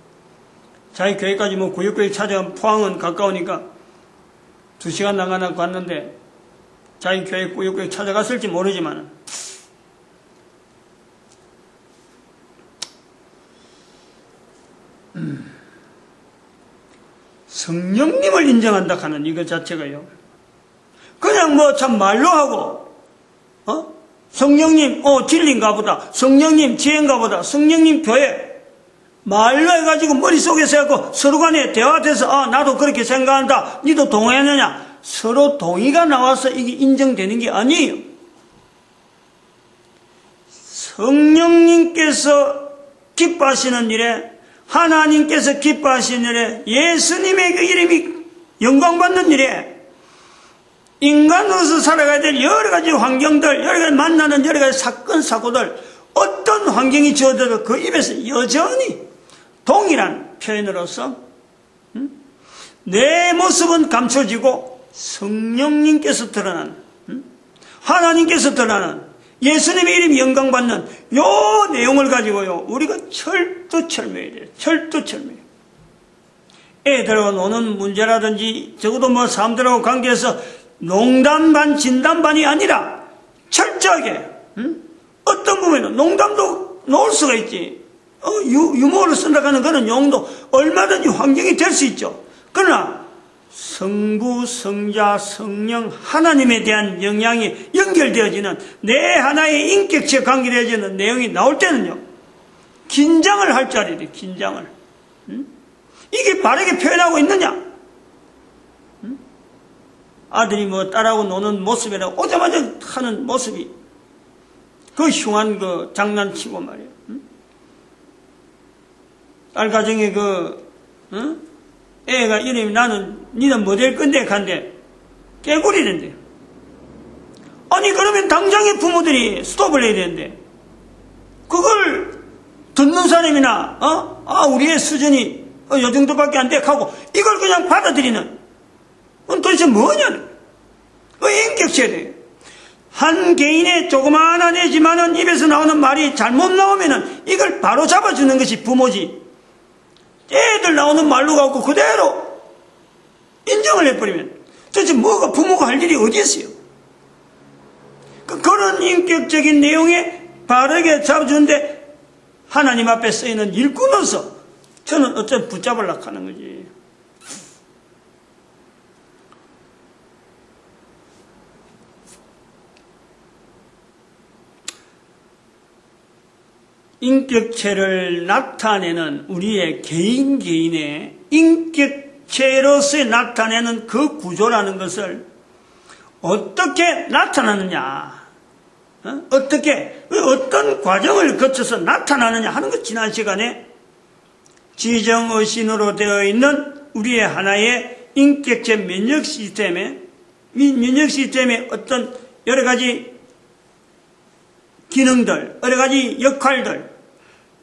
자기 교회까지 구역구역 찾아간 포항은 가까우니까 2시간 나가나 갔는데 자기 교회 꾸역꾸역 찾아갔을지 모르지만 성령님을 인정한다 하는 이것 자체가요. 그냥 뭐 참 말로 하고 성령님 진리인가 보다, 성령님 지혜인가 보다, 성령님 교회 말로 해가지고 머릿속에서 해갖고 서로 간에 대화돼서 나도 그렇게 생각한다, 니도 동의하느냐, 서로 동의가 나와서 이게 인정되는 게 아니에요. 성령님께서 기뻐하시는 일에, 하나님께서 기뻐하시는 일에, 예수님의 그 이름이 영광받는 일에 인간으로서 살아가야 될 여러 가지 환경들, 여러 가지 만나는 여러 가지 사건, 사고들, 어떤 환경이 주어져도 그 입에서 여전히 동일한 표현으로서 내 모습은 감춰지고 성령님께서 드러나는, 하나님께서 드러나는, 예수님의 이름이 영광받는 요 내용을 가지고요, 우리가 철두철미해야 돼요. 철두철미. 애들하고 노는 문제라든지 적어도 뭐 사람들하고 관계에서 농담 반 진담 반이 아니라 철저하게, 어떤 부분에는 농담도 놓을 수가 있지, 유머를 쓴다고 하는 그런 용도 얼마든지 환경이 될 수 있죠. 그러나 성부, 성자, 성령, 하나님에 대한 영향이 연결되어지는 내 하나의 인격체 관계되어지는 내용이 나올 때는요, 긴장을 할 줄 알아야 돼. 긴장을. 이게 바르게 표현하고 있느냐? 아들이 뭐 딸하고 노는 모습이라고 오자마자 하는 모습이 그 흉한 그 장난치고 말이에요. 딸 가정에 애가 이름이 니는 뭐 될 건데 간대 깨구리는데, 아니 그러면 당장에 부모들이 스톱을 해야 되는데 그걸 듣는 사람이나 우리의 수준이 요 정도밖에 안 돼 하고 이걸 그냥 받아들이는, 도대체 뭐냐는 인격체에 대해 한 개인의 조그마한 애지만은 입에서 나오는 말이 잘못 나오면은 이걸 바로 잡아주는 것이 부모지, 애들 나오는 말로 갖고 그대로 인정을 해버리면 도대체 뭐가 부모가 할 일이 어디 있어요? 그런 인격적인 내용에 바르게 잡아주는데 하나님 앞에 쓰이는 일꾼으로서 저는 어쩌면 붙잡으려고 하는 거지. 인격체를 나타내는 우리의 개인의 인격체로서 나타내는 그 구조라는 것을 어떻게 나타나느냐, 어떤 과정을 거쳐서 나타나느냐 하는 것, 지난 시간에 지정의신으로 되어 있는 우리의 하나의 인격체 면역 시스템의 어떤 여러 가지 기능들, 여러 가지 역할들,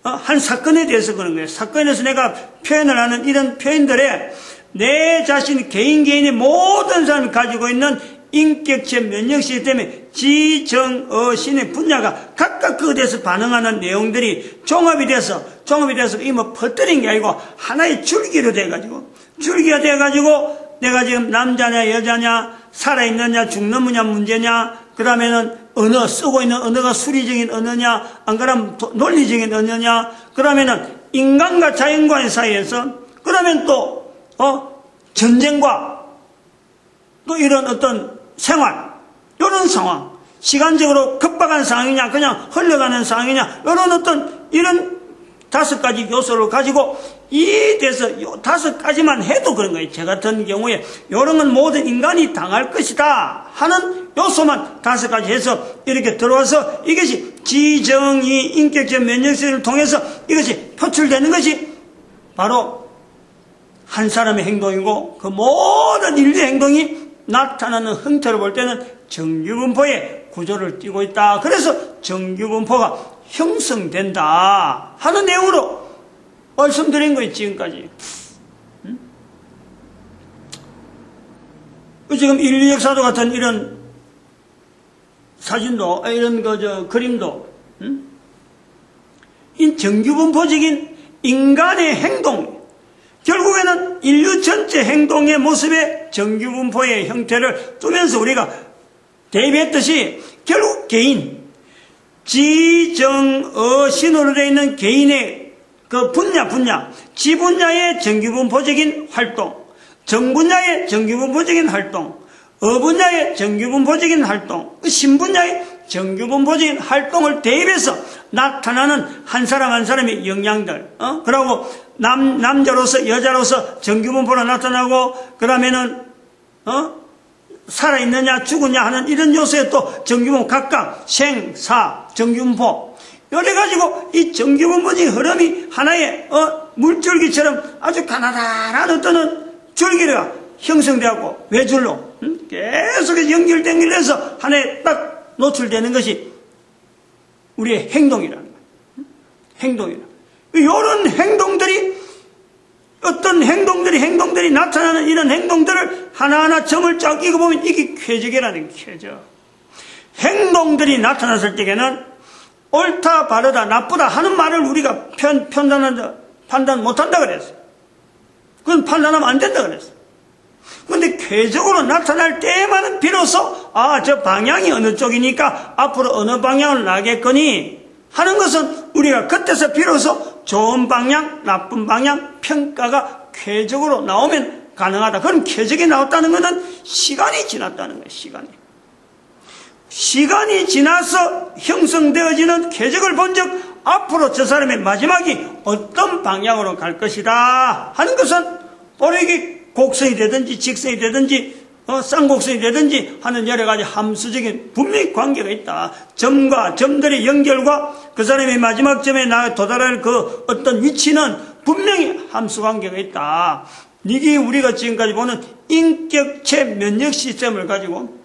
한 사건에 대해서 그런 거예요. 사건에서 내가 표현을 하는 이런 표현들에 내 자신, 개인의 모든 사람이 가지고 있는 인격체 면역 시스템의 지정의신의 분야가 각각 그에 대해서 반응하는 내용들이 종합이 돼서 이 뭐 퍼뜨린 게 아니고 하나의 줄기로 돼가지고, 내가 지금 남자냐 여자냐, 살아있느냐 죽느냐 문제냐, 그 다음에는 언어, 쓰고 있는 언어가 수리적인 언어냐, 안 그러면 논리적인 언어냐, 그러면은 인간과 자연과의 사이에서, 그러면 또 전쟁과 또 이런 어떤 생활, 이런 상황, 시간적으로 급박한 상황이냐, 그냥 흘러가는 상황이냐, 이런 5가지 요소를 가지고 이 대해서 5가지만 해도 그런 거예요. 저 같은 경우에 이런 건 모든 인간이 당할 것이다 하는 요소만 5가지 해서 이렇게 들어와서 이것이 지정의 인격적 면역성을 통해서 이것이 표출되는 것이 바로 한 사람의 행동이고, 그 모든 인류의 행동이 나타나는 형태를 볼 때는 정규분포의 구조를 띠고 있다. 그래서 정규분포가 형성된다 하는 내용으로 말씀드린 거예요, 지금까지. 지금 인류 역사도 같은 이런 사진도, 이런 그림도, 이 정규분포적인 인간의 행동, 결국에는 인류 전체 행동의 모습의 정규분포의 형태를 두면서 우리가 대비했듯이 결국 개인, 지정어 신호로 되어 있는 개인의 그 분야, 지 분야의 정규분포적인 활동, 정 분야의 정규분포적인 활동, 어 분야의 정규분포적인 활동, 신 분야의 정규분포적인 활동을 대입해서 나타나는 한 사람 한 사람의 영향들, 그러고 남자로서 여자로서 정규분포로 나타나고, 그 다음에는 살아있느냐 죽느냐 하는 이런 요소에 또 정규분포, 각각 생, 사, 정규분포, 이래가지고 이 정규분포적인 흐름이 하나의 물줄기처럼 아주 가나다란 어떤 줄기가 형성되었고 외줄로 계속해서 연결해서 하나에 딱 노출되는 것이 우리의 행동이라는 거예요. 행동이라. 이런 행동들이, 어떤 행동들이 나타나는 이런 행동들을 하나하나 점을 쫙 읽어보면 이게 쾌적이라는 게 쾌적. 행동들이 나타났을 때에는 옳다, 바르다, 나쁘다 하는 말을 우리가 판단 못한다 그랬어요. 그건 판단하면 안 된다 그랬어요. 그런데 쾌적으로 나타날 때에만은 비로소 저 방향이 어느 쪽이니까 앞으로 어느 방향을 나겠거니 하는 것은 우리가 그때서 비로소 좋은 방향, 나쁜 방향 평가가 쾌적으로 나오면 가능하다. 그럼 쾌적이 나왔다는 것은 시간이 지났다는 거예요. 시간이 지나서 형성되어지는 쾌적을 본 적 앞으로 저 사람의 마지막이 어떤 방향으로 갈 것이다 하는 것은 바로 이게 곡선이 되든지 직선이 되든지 쌍곡선이 되든지 하는 여러 가지 함수적인 분명히 관계가 있다. 점과 점들의 연결과 그 사람의 마지막 점에 도달할 그 어떤 위치는 분명히 함수 관계가 있다. 이게 우리가 지금까지 보는 인격체 면역 시스템을 가지고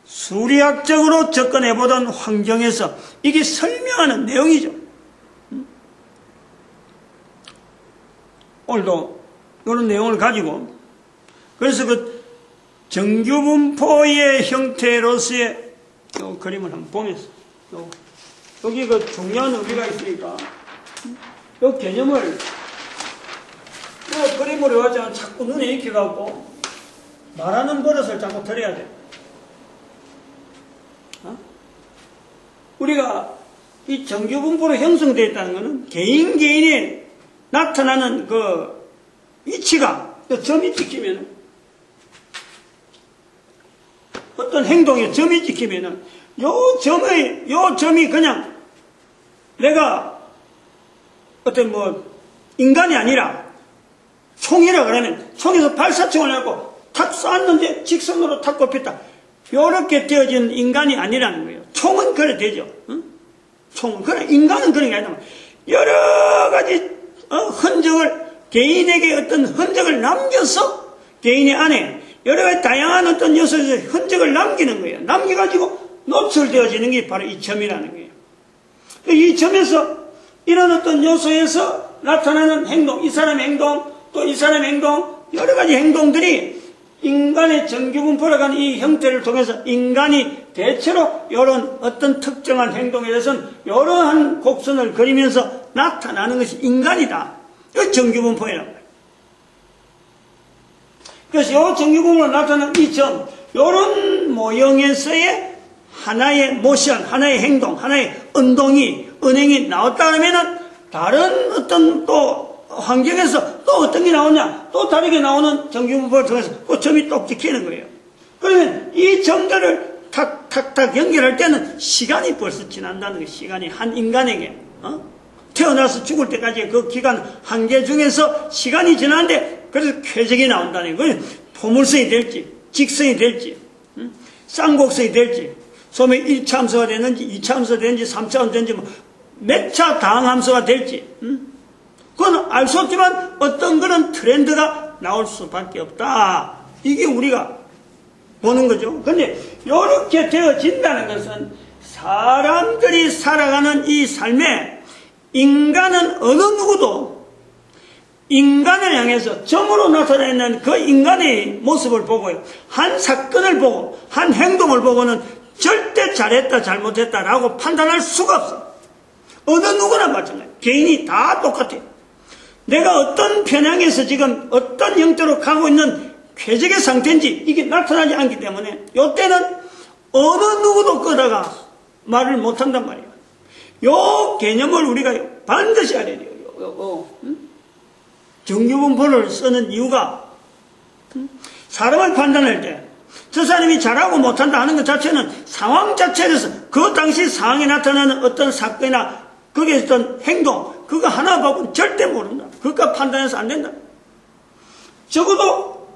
수리학적으로 접근해보던 환경에서 이게 설명하는 내용이죠. 오늘도 이런 내용을 가지고, 그래서 그 정규분포의 형태로서의 이 그림을 한번 보면서, 여기 그 중요한 의미가 있으니까 이 개념을 이 그림으로 해가지고 자꾸 눈에 익혀갖고 말하는 버릇을 자꾸 들여야 돼. 우리가 이 정규분포로 형성되어 있다는 것은 개인이 나타나는 그 위치가, 점이 찍히면, 어떤 행동에 점이 찍히면은, 요 점이 그냥 내가 어떤 인간이 아니라 총이라 그러면 총에서 발사총을 해갖고 탁 쐈는데 직선으로 탁 꼽혔다. 요렇게 되어진 인간이 아니라는 거예요. 총은 그래 되죠. 응? 총은 그래, 인간은 그런 게 아니라 여러 가지 흔적을, 개인에게 어떤 흔적을 남겨서 개인의 안에 여러 가지 다양한 어떤 요소에서 흔적을 남기는 거예요. 남겨가지고 노출되어지는 게 바로 이 점이라는 거예요. 이 점에서 이런 어떤 요소에서 나타나는 행동, 이 사람의 행동, 또 이 사람의 행동, 여러 가지 행동들이 인간의 정규분포라고 하는 이 형태를 통해서 인간이 대체로 이런 어떤 특정한 행동에 대해서는 이러한 곡선을 그리면서 나타나는 것이 인간이다. 이 정규분포라는 거예요. 그래서 이 정규분포로 나타나는 이 점, 이런 모형에서의 하나의 모션, 하나의 행동, 하나의 은행이 나왔다 그러면은 다른 어떤 또 환경에서 또 어떤 게 나오냐, 또 다르게 나오는 정규분포를 통해서 그 점이 똑 찍히는 거예요. 그러면 이 점들을 탁탁탁 연결할 때는 시간이 벌써 지난다는 거예요. 시간이 한 인간에게 태어나서 죽을 때까지 그 기간 한계 중에서 시간이 지났는데, 그래서 쾌적이 나온다는 거예요. 포물선이 될지 직선이 될지 쌍곡선이 될지, 소매 1차 함수가 되는지 2차 함수가 되는지 3차 함수가 되는지 몇 차 다항 함수가 될지 그건 알 수 없지만 어떤 그런 트렌드가 나올 수밖에 없다. 이게 우리가 보는 거죠. 근데 이렇게 되어진다는 것은 사람들이 살아가는 이 삶에 인간은 어느 누구도 인간을 향해서 점으로 나타내는 그 인간의 모습을 보고요, 한 사건을 보고 한 행동을 보고는 절대 잘했다 잘못했다라고 판단할 수가 없어. 어느 누구나 마찬가지야. 개인이 다 똑같아요. 내가 어떤 편향에서 지금 어떤 형태로 가고 있는 쾌적의 상태인지 이게 나타나지 않기 때문에 이때는 어느 누구도 끄다가 말을 못한단 말이에요. 요 개념을 우리가 반드시 알아야 돼요. 정규분포를 쓰는 이유가 사람을 판단할 때 저 사람이 잘하고 못한다 하는 것 자체는 상황 자체에서 그 당시 상황에 나타나는 어떤 사건이나 거기에 있던 행동 그거 하나 보고는 절대 모른다. 그거 판단해서 안 된다. 적어도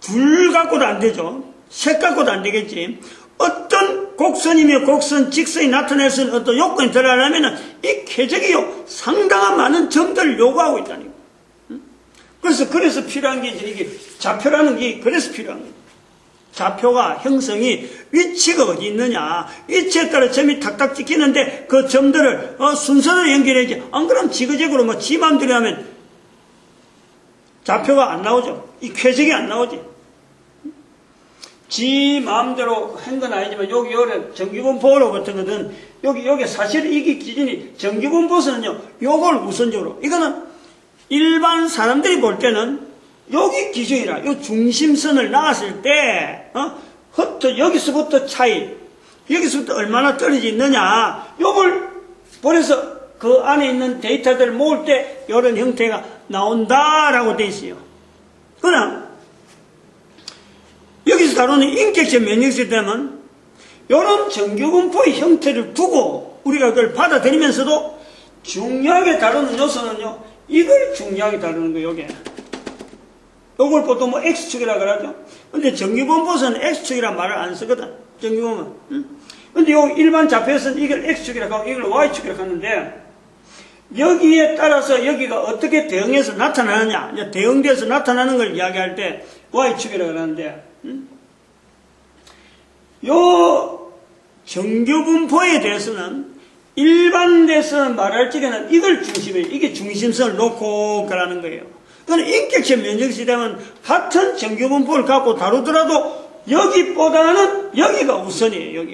둘 갖고도 안 되죠. 셋 갖고도 안 되겠지. 어떤 곡선이며 곡선, 직선이 나타낼 수 있는 어떤 요건이 들어가려면 이 쾌적이요 상당한 많은 점들을 요구하고 있다는 거예요. 그래서 필요한 게 이게 좌표라는 게 그래서 필요한 거예요. 좌표가 형성이 위치가 어디 있느냐 위치에 따라 점이 탁탁 찍히는데 그 점들을 순서대로 연결해야지. 안 그러면 지그재그로 뭐 지 마음대로 하면 좌표가 안 나오죠. 이 쾌적이 안 나오지. 지 마음대로 한 건 아니지만 여기 정규분포로 같은 것은 여기 사실 이게 기준이 정규분포선은요 요걸 우선적으로 이거는 일반 사람들이 볼 때는 여기 기준이라 요 중심선을 나왔을 때 여기서부터 차이 여기서부터 얼마나 떨어져 있느냐 요걸 그래서 그 안에 있는 데이터들을 모을 때 이런 형태가 나온다라고 돼 있어요. 그러나 여기서 다루는 인격적 면역 시스템은 이런 정규분포의 형태를 두고 우리가 그걸 받아들이면서도 중요하게 다루는 요소는요 이걸 중요하게 다루는 거예요. 요걸 보통 뭐 X축이라 그러죠. 근데 정규분포에서는 X축이란 말을 안 쓰거든. 정규분포는. 근데 요 일반 좌표에서는 이걸 X축이라 하고 이걸 Y축이라 하는데 여기에 따라서 여기가 어떻게 대응해서 나타나느냐 대응돼서 나타나는 걸 이야기할 때 Y축이라 그러는데 요 정규분포에 대해서는 일반 데서는 말할 적에는 이걸 중심에 이게 중심선을 놓고 가라는 거예요. 그건 인격적 면역 시스템은 같은 정규분포를 갖고 다루더라도 여기보다는 여기가 우선이에요.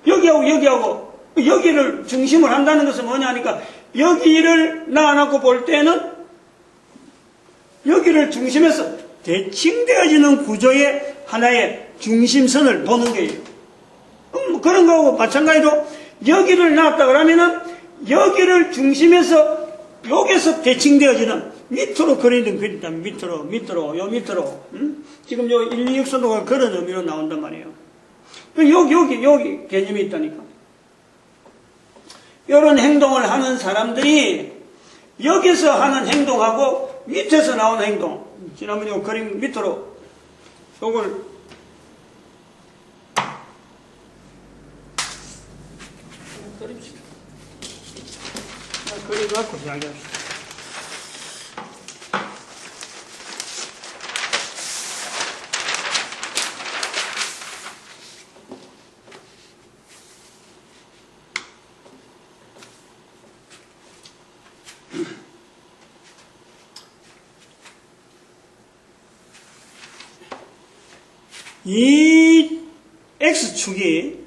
여기하고 여기를 중심을 한다는 것은 뭐냐 하니까 여기를 나눠놓고 볼 때는 여기를 중심에서 대칭되어지는 구조의 하나의 중심선을 보는 거예요. 그런 거하고 마찬가지로 여기를 놨다 그러면은 여기를 중심에서 여기서 대칭되어지는 밑으로 그리다 밑으로 지금 요 1, 2, 6선도가 그런 의미로 나온단 말이에요. 여기 개념이 있다니까. 이런 행동을 하는 사람들이 여기서 하는 행동하고 밑에서 나오는 행동 지난번에 요 그림 밑으로 요걸 그려갖고 이야기합시다. 이 X축이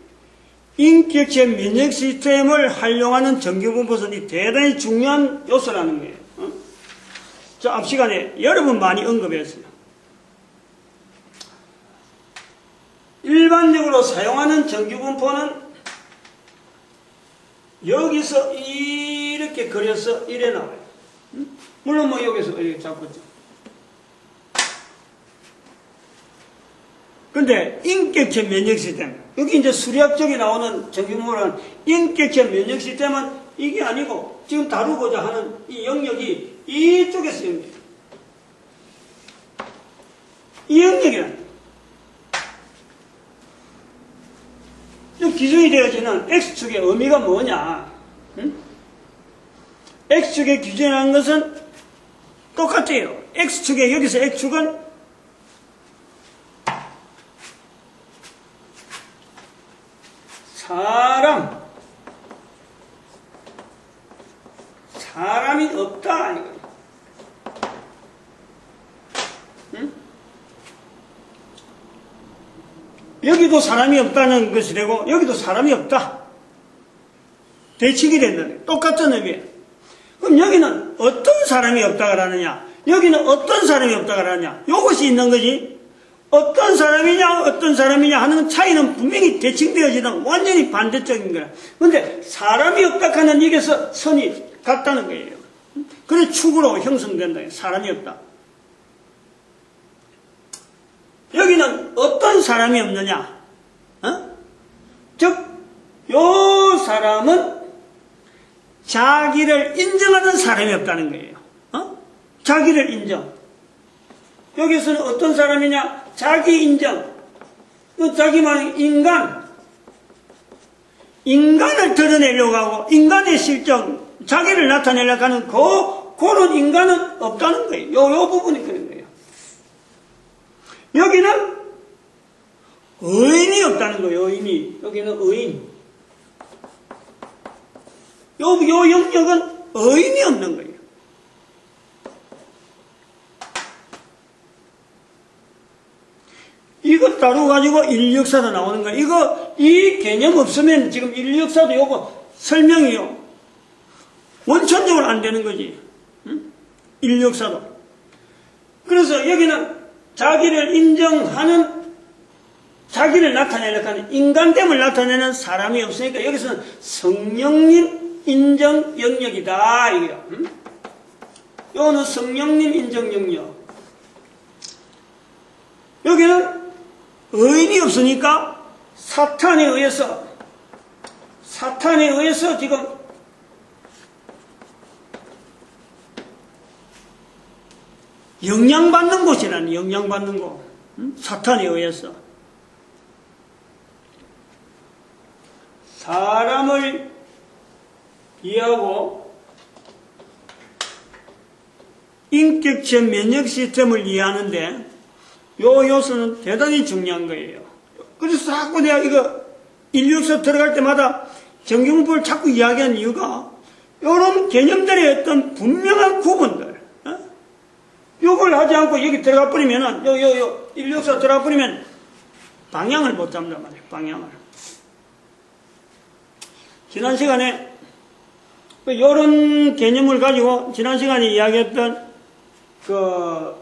인격적 면역 시스템을 활용하는 정규분포선이 대단히 중요한 요소라는 거예요. 저 앞 시간에 여러 번 많이 언급했어요. 일반적으로 사용하는 정규분포는 여기서 이렇게 그려서 이래 나와요. 물론 뭐 여기서 이렇게 잡았죠. 근데 인격적 면역 시스템, 여기 이제 수리학적이 나오는 정규분포는 인격적 면역 시스템은 이게 아니고 지금 다루고자 하는 이 영역이 이쪽에서 영역. 이 영역이란 기준이 되어지는 X축의 의미가 뭐냐? X축의 기준이라는 것은 똑같아요. X축의 여기서 X축은 사람이 없다 이거. 여기도 사람이 없다는 것이 되고 여기도 사람이 없다. 대칭이 된다네. 똑같은 의미예요. 그럼 여기는 어떤 사람이 없다가 라느냐? 여기는 어떤 사람이 없다가 라느냐? 이것이 있는 거지. 어떤 사람이냐 하는 차이는 분명히 대칭되어지는 완전히 반대적인 거야. 근데 사람이 없다 하는 여기서 선이 같다는 거예요. 그래 축으로 형성된다. 사람이 없다. 여기는 어떤 사람이 없느냐? 즉, 요 사람은 자기를 인정하는 사람이 없다는 거예요. 자기를 인정. 여기서는 어떤 사람이냐? 자기 인정. 자기만 인간을 드러내려고 하고, 인간의 실정, 자기를 나타내려고 하는 그런 인간은 없다는 거예요. 요 부분이 그런 거예요. 여기는 의인이 없다는 거예요. 의인이. 여기는 의인. 요 영역은 의인이 없는 거예요. 이거 다루가지고 인류역사도 나오는 거예요. 이 개념 없으면 지금 인류역사도 요거 설명이요. 원천적으로 안 되는 거지. 인류역사도. 그래서 여기는 자기를 인정하는, 자기를 나타내려고 하는 인간됨을 나타내는 사람이 없으니까 여기서는 성령님 인정 영역이다. 이게요. 요거는 성령님 인정 영역. 여기는 의인이 없으니까 사탄에 의해서 지금 영향받는 곳이라니, 영향받는 곳. 사탄에 의해서. 사람을 이해하고 인격체 면역 시스템을 이해하는데 요 요소는 대단히 중요한 거예요. 그래서 자꾸 내가 이거 인류역사 들어갈 때마다 정경문법을 자꾸 이야기하는 이유가 이런 개념들의 어떤 분명한 구분들, 요걸 하지 않고 여기 들어가 버리면은 인류역사 들어가 버리면 방향을 못 잡는단 말이에요. 방향을. 지난 시간에 요런 개념을 가지고 지난 시간에 이야기했던 그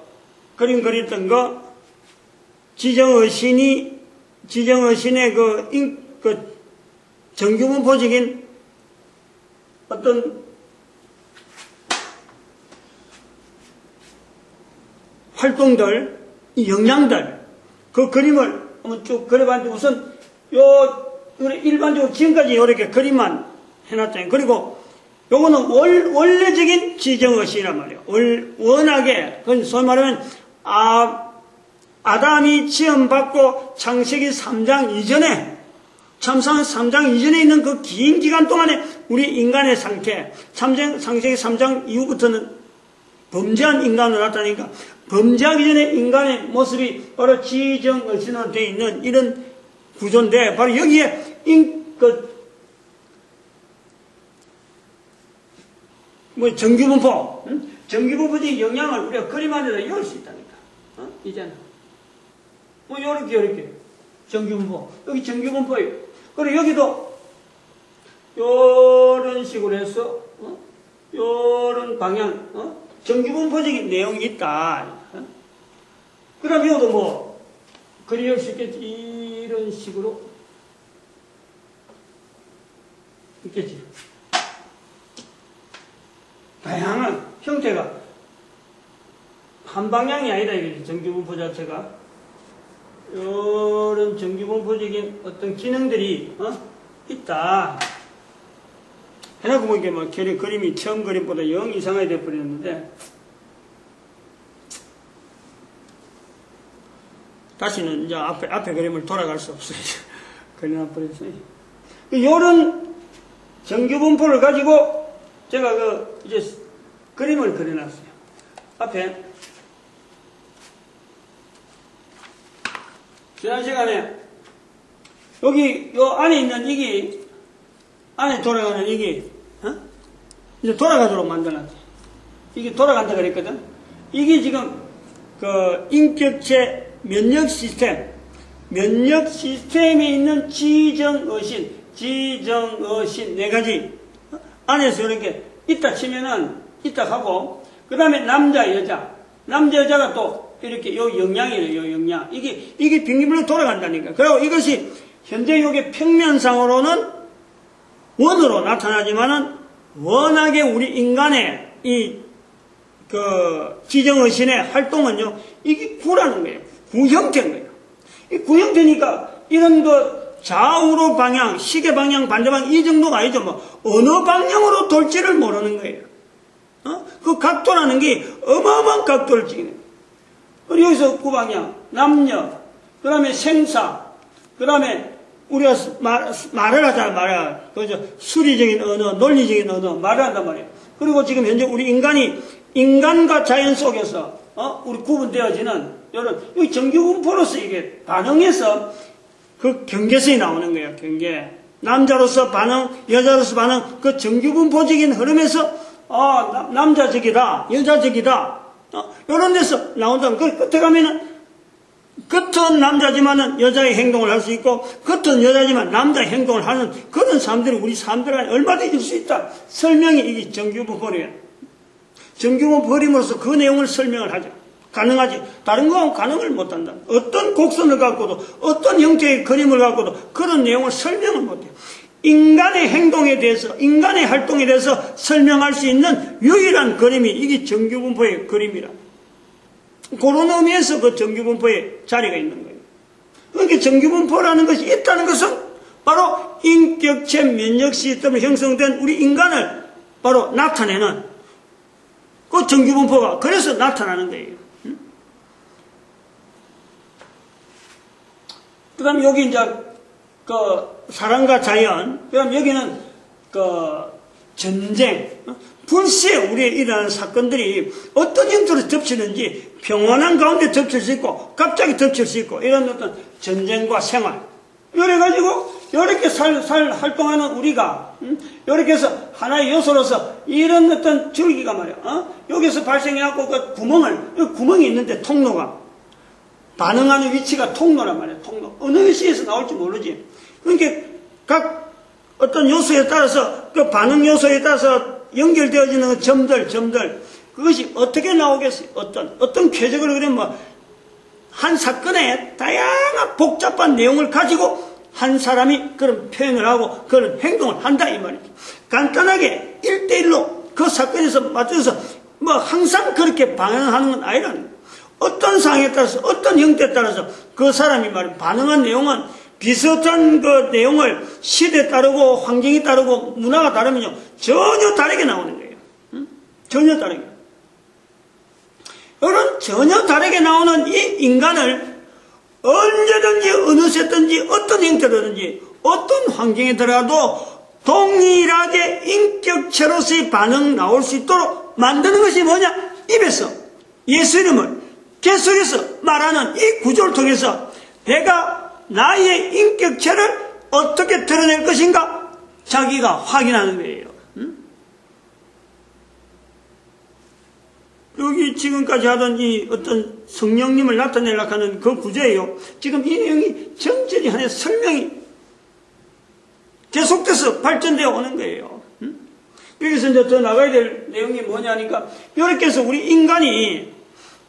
그림 그렸던 거 지정의신의 그 정규문포적인 어떤 활동들, 영향들, 그 그림을 한번 쭉 그려봤는데 우선 일반적으로 지금까지 이렇게 그림만 해놨잖아요. 그리고 요거는 원래적인 지정의식이란 말이에요. 워낙에, 소위 말하면, 아담이 지음받고 창세기 3장 이전에, 참상 3장 이전에 있는 그 긴 기간 동안에 우리 인간의 상태, 창세기 3장 이후부터는 범죄한 인간으로 나타나니까, 범죄하기 전에 인간의 모습이 바로 지정의식으로 되어 있는 이런 구조인데, 바로 여기에, 정규분포, 정규분포의 영향을 우리가 그림 안에다 열 수 있다니까. 이제는. 요렇게. 정규분포. 여기 정규분포예요. 그리고 여기도, 요런 식으로 해서, 요런 방향, 정규분포적인 내용이 있다. 그럼 이것도 그릴 수 있겠지. 이런 식으로. 있겠지. 다양한 형태가 한 방향이 아니다 이거지. 정규분포 자체가 이런 정규분포적인 어떤 기능들이 있다 해놓고 보니까 막 그림이 처음 그림보다 영 이상하게 돼버렸는데 다시는 이제 앞에 그림을 돌아갈 수 없어요. 그려놔버렸어요. 이런 정규분포를 가지고 제가 이제 그림을 그려놨어요. 앞에. 지난 시간에, 여기, 요 안에 있는 이게, 안에 돌아가는 이게, 이제 돌아가도록 만들어놨어요. 이게 돌아간다 그랬거든? 이게 지금, 인격체 면역 시스템에 있는 지정의신 네 가지. 안에서 이렇게 있다 치면은 있다 하고 그 다음에 남자 여자가 또 이렇게 요 영향이래요, 요 영향. 이게 빙빙 돌아간다니까. 그리고 이것이 현재 요게 평면상으로는 원으로 나타나지만은 워낙에 우리 인간의 지정의신의 활동은요, 이게 구라는 거예요. 구 형태인 거예요. 이 구 형태니까 이런 좌우로 방향, 시계 방향, 반대 방향 이 정도가 아니죠. 뭐 어느 방향으로 돌지를 모르는 거예요. 그 각도라는 게 어마어마한 각도를 찍는 거예요. 그리고 여기서 구방향, 남녀, 그 다음에 생사, 그 다음에 우리가 말을 하자, 그죠? 수리적인 언어, 논리적인 언어, 말을 한단 말이에요. 그리고 지금 현재 우리 인간과 자연 속에서, 우리 구분되어지는, 여기 정규분포로서 이게 반응해서 그 경계선이 나오는 거예요, 경계. 남자로서 반응, 여자로서 반응, 그 정규분포적인 흐름에서, 남자적이다, 여자적이다, 이런 데서 나온다면, 그 끝에 가면은, 겉은 남자지만은 여자의 행동을 할 수 있고, 겉은 여자지만 남자의 행동을 하는 그런 사람들이 우리 사람들 안에 얼마든지 있을 수 있다. 설명이 이게 정규분포예요. 정규분포림으로써 그 내용을 설명을 하죠. 가능하지. 다른 거하고 가능을 못한다. 어떤 곡선을 갖고도, 어떤 형태의 그림을 갖고도 그런 내용을 설명을 못해요. 인간의 행동에 대해서, 인간의 활동에 대해서 설명할 수 있는 유일한 그림이 이게 정규분포의 그림이라. 그런 의미에서 그 정규분포의 자리가 있는 거예요. 그러니까 정규분포라는 것이 있다는 것은 바로 인격체 면역 시스템으로 형성된 우리 인간을 바로 나타내는 그 정규분포가 그래서 나타나는 거예요. 그 다음에 여기 이제 사람과 자연, 그 다음에 여기는 전쟁, 불시에 우리에 일어나는 사건들이 어떤 형태로 덮치는지 평온한 가운데 덮칠 수 있고 갑자기 덮칠 수 있고 이런 어떤 전쟁과 생활 이래가지고 이렇게 활동하는 우리가 이렇게 해서 하나의 요소로서 이런 어떤 줄기가 말이야 여기서 발생해갖고 그 구멍이 있는데 통로가 반응하는 위치가 통로란 말이야. 통로 어느 위치에서 나올지 모르지. 그러니까 각 어떤 요소에 따라서 그 반응 요소에 따라서 연결되어지는 점들 그것이 어떻게 나오겠어요? 어떤 쾌적을 그리면 한 사건에 다양한 복잡한 내용을 가지고 한 사람이 그런 표현을 하고 그런 행동을 한다 이 말이죠. 간단하게 1대1로 그 사건에서 맞춰서 항상 그렇게 반응하는 건 아니라는 거예요. 어떤 상황에 따라서 어떤 형태에 따라서 그 사람이 반응한 내용은 비슷한 그 내용을 시대에 따르고 환경이 따르고 문화가 다르면요 전혀 다르게 나오는 거예요. 전혀 다르게. 이런 전혀 다르게 나오는 이 인간을 언제든지 어느새든지 어떤 형태로든지 어떤 환경에 들어가도 동일하게 인격체로서의 반응 나올 수 있도록 만드는 것이 뭐냐? 입에서 예수 이름을 계속해서 말하는 이 구조를 통해서 내가 나의 인격체를 어떻게 드러낼 것인가? 자기가 확인하는 거예요. 여기 지금까지 하던 이 어떤 성령님을 나타내려고 하는 그 구조예요. 지금 이 내용이 전체적인 하나의 설명이 계속돼서 발전되어 오는 거예요. 여기서 이제 더 나가야 될 내용이 뭐냐니까, 이렇게 해서 우리 인간이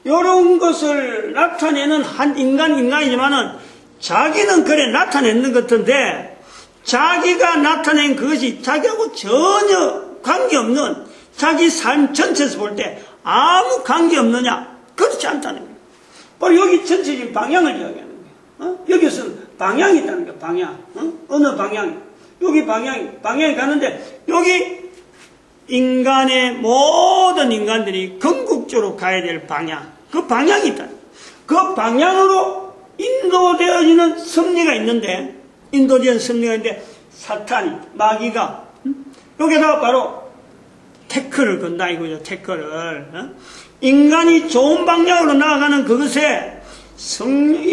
이런 것을 나타내는 한 인간이지만은 자기는 그래 나타내는 것 같은데 자기가 나타낸 그것이 자기하고 전혀 관계없는 자기 삶 전체에서 볼 때 아무 관계없느냐? 그렇지 않다는 거예요. 바로 여기 전체적인 방향을 이야기하는 거예요. 여기서는 방향이 있다는 거예요. 방향. 어느 방향? 여기 방향이 가는데 여기 인간의 모든 인간들이 궁극적으로 가야 될 방향. 그 방향이 있다. 그 방향으로 인도되어지는 섭리가 있는데, 사탄이, 마귀가, 여기다가 바로 태클을 건다 이거죠. 태클을. 인간이 좋은 방향으로 나아가는 그것에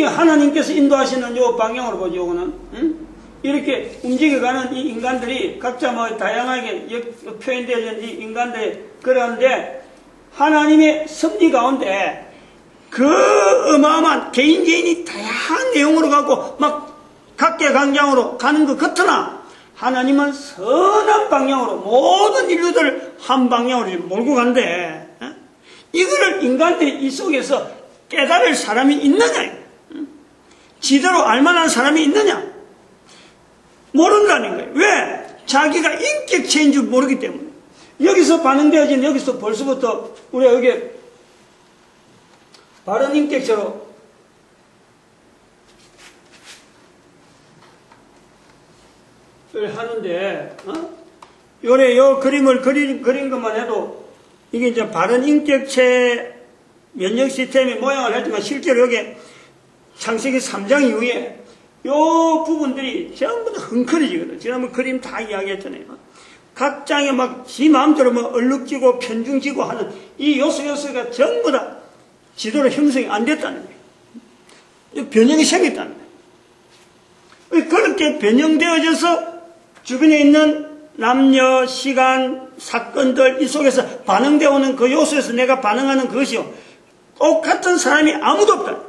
하나님께서 인도하시는 요 방향으로 보죠. 요거는. 이렇게 움직여가는 이 인간들이 각자 다양하게 표현되어진 이 인간들이 그러는데 하나님의 섭리 가운데 그 어마어마한 개인이 다양한 내용으로 가고 각계각량으로 가는 것 같으나 하나님은 선한 방향으로 모든 인류들을 한 방향으로 몰고 간대. 이거를 인간들이 이 속에서 깨달을 사람이 있느냐? 지대로 알만한 사람이 있느냐? 모른다는 거예요. 왜? 자기가 인격체인 줄 모르기 때문에. 여기서 반응되어진 여기서 벌써부터 우리가 여기 바른 인격체로 하는데, 요래 요 그림을 그린 것만 해도 이게 이제 바른 인격체 면역 시스템의 모양을 했지만 실제로 여기 창세기 3장 이후에 요 부분들이 전부 다 흥건해지거든. 지난번 그림 다 이야기했잖아요. 각 장에 막 지 마음대로 뭐 얼룩지고 편중지고 하는 이 요소가 전부 다 지도로 형성이 안 됐다는 거예요. 변형이 생겼다는 거예요. 그렇게 변형되어져서 주변에 있는 남녀, 시간, 사건들 이 속에서 반응되어 오는 그 요소에서 내가 반응하는 그것이요. 똑같은 사람이 아무도 없다.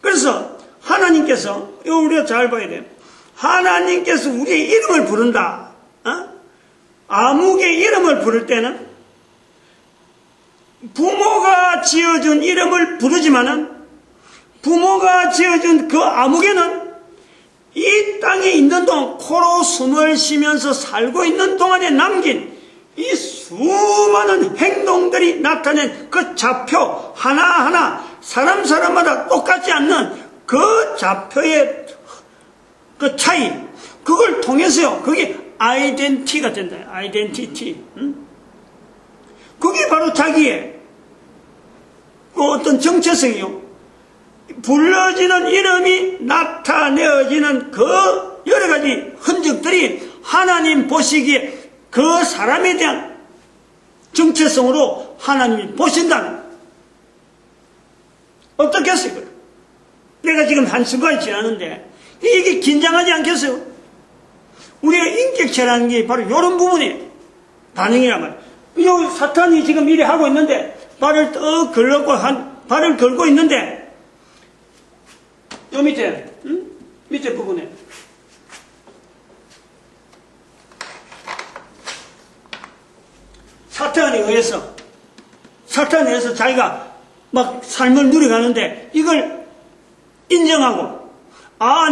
그래서 하나님께서 이거 우리가 잘 봐야 돼요. 하나님께서 우리의 이름을 부른다. 아무개 이름을 부를 때는 부모가 지어준 이름을 부르지만은 부모가 지어준 그 아무개는 이 땅에 있는 동안 코로 숨을 쉬면서 살고 있는 동안에 남긴 이 수많은 행동들이 나타낸 그 좌표 하나하나 사람마다 똑같지 않는 그 좌표의 그 차이 그걸 통해서요. 그게 아이덴티티가 된다. 아이덴티티. 그게 바로 자기의 그 어떤 정체성이요. 불러지는 이름이 나타내어지는 그 여러 가지 흔적들이 하나님 보시기에 그 사람에 대한 정체성으로 하나님이 보신다는 어떻겠어요? 내가 지금 한순간이 지나는데 이게 긴장하지 않겠어요? 우리의 인격체라는 게 바로 이런 부분이에요. 반응이란 말이에요. 요 사탄이 지금 이래 하고 있는데 발을 떡 발을 걸고 있는데 요 밑에 밑에 부분에 사탄에 의해서 자기가 막 삶을 누려가는데 이걸 인정하고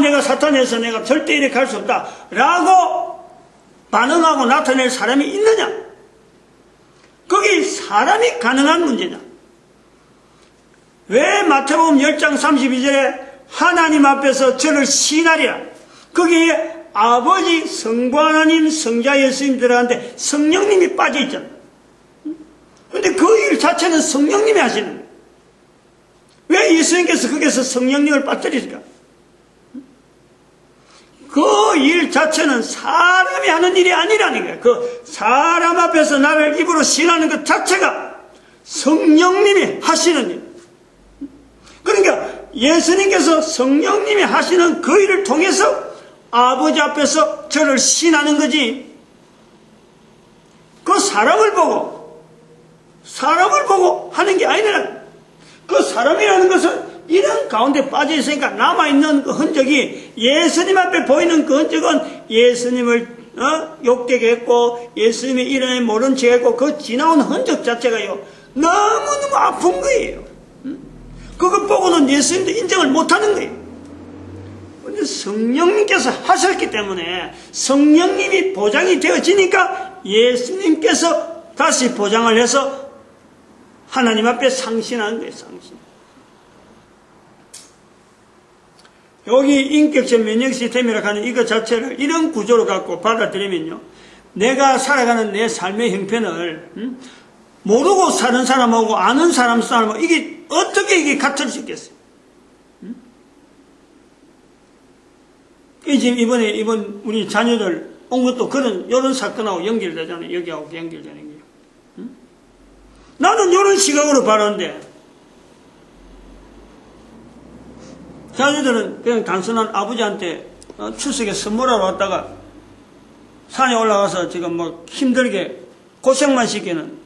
내가 사탄에서 내가 절대 이렇게 할 수 없다 라고 반응하고 나타낼 사람이 있느냐? 그게 사람이 가능한 문제냐? 왜 마태복음 10장 32절에 하나님 앞에서 저를 시인하리라 거기에 아버지 성부 하나님 성자 예수님 들어가는데 성령님이 빠져 있잖아. 근데 그 일 자체는 성령님이 하시는 거예요. 왜 예수님께서 거기서 성령님을 빠뜨리실까? 그 일 자체는 사람이 하는 일이 아니라는 거예요. 그 사람 앞에서 나를 입으로 시인하는 것 자체가 성령님이 하시는 일. 그러니까 예수님께서 성령님이 하시는 그 일을 통해서 아버지 앞에서 저를 시인하는 거지. 그 사람을 보고 하는 게 아니라 그 사람이라는 것은 이런 가운데 빠져 있으니까 남아있는 그 흔적이 예수님 앞에 보이는 그 흔적은 예수님을 욕되게 했고 예수님의 이름에 모른 체 했고 그 지나온 흔적 자체가요 너무너무 아픈 거예요. 그것 보고는 예수님도 인정을 못하는 거예요. 근데 성령님께서 하셨기 때문에 성령님이 보장이 되어지니까 예수님께서 다시 보장을 해서 하나님 앞에 상신하는 거예요. 상신. 여기 인격적 면역 시스템이라고 하는 이것 자체를 이런 구조로 갖고 받아들이면요. 내가 살아가는 내 삶의 형편을 모르고 사는 사람하고 아는 사람하고 이게 어떻게 이게 같을 수 있겠어요? 지금 이번 우리 자녀들 온 것도 이런 사건하고 연결되잖아요. 여기하고 연결되는 게. 나는 이런 시각으로 바라는데 자녀들은 그냥 단순한 아버지한테 추석에 선물하러 왔다가 산에 올라가서 지금 뭐 힘들게 고생만 시키는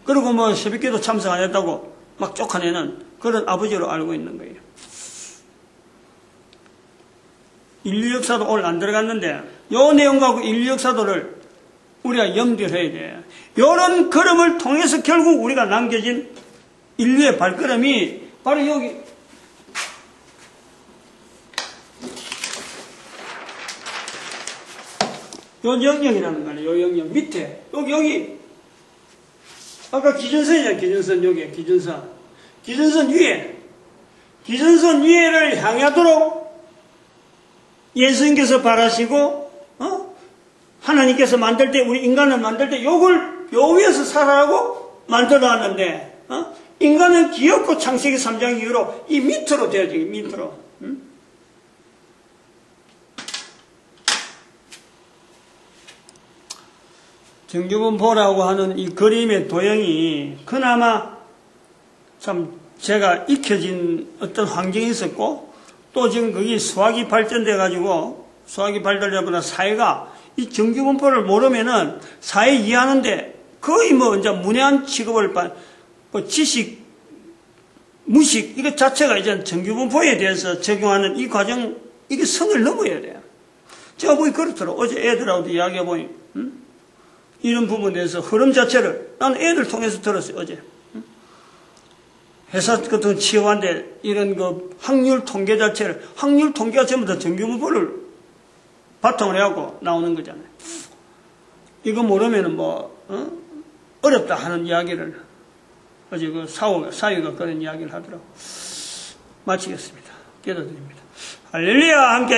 그리고 뭐 새벽기도 참석 안 했다고 막 쫓아내는 그런 아버지로 알고 있는 거예요. 인류 역사도 오늘 안 들어갔는데 요 내용하고 인류 역사도를 우리가 연결해야 돼. 이런 걸음을 통해서 결국 우리가 남겨진 인류의 발걸음이 바로 여기. 요 영역이라는 거 아니에요. 요 영역 밑에. 여기. 아까 기준선이잖아요. 기준선, 여기, 기준선. 기준선 위에. 기준선 위에를 향하도록 예수님께서 바라시고, 하나님께서 만들 때, 우리 인간을 만들 때, 요걸, 요 위에서 살아라고 만들어 놨는데, 인간은 기엽고 창세기 3장 이후로 이 밑으로 되어져, 밑으로. 정규분포라고 하는 이 그림의 도형이 그나마 참 제가 익혀진 어떤 환경이 있었고, 또 지금 그게 수학이 발전돼 가지고, 수학이 발달되보다 사회가 이 정규분포를 모르면은 사회 이해하는데 거의 뭐 이제 문외한 취급을 지식, 무식, 이거 자체가 이제 정규분포에 대해서 적용하는 이 과정, 이게 선을 넘어야 돼요. 제가 보기 그렇더라고요. 어제 애들하고도 이야기해보니, 이런 부분에 대해서 흐름 자체를, 나는 애들 통해서 들었어요, 어제. 회사 같은 거 취업한데, 이런 그 확률 통계 자체를, 확률 통계가 전부 다 정규분포를 바탕으로 해갖고 나오는 거잖아요. 이거 모르면은 어렵다 하는 이야기를, 어제 그 사위가 그런 이야기를 하더라고요. 마치겠습니다. 기도드립니다. 할렐루야, 함께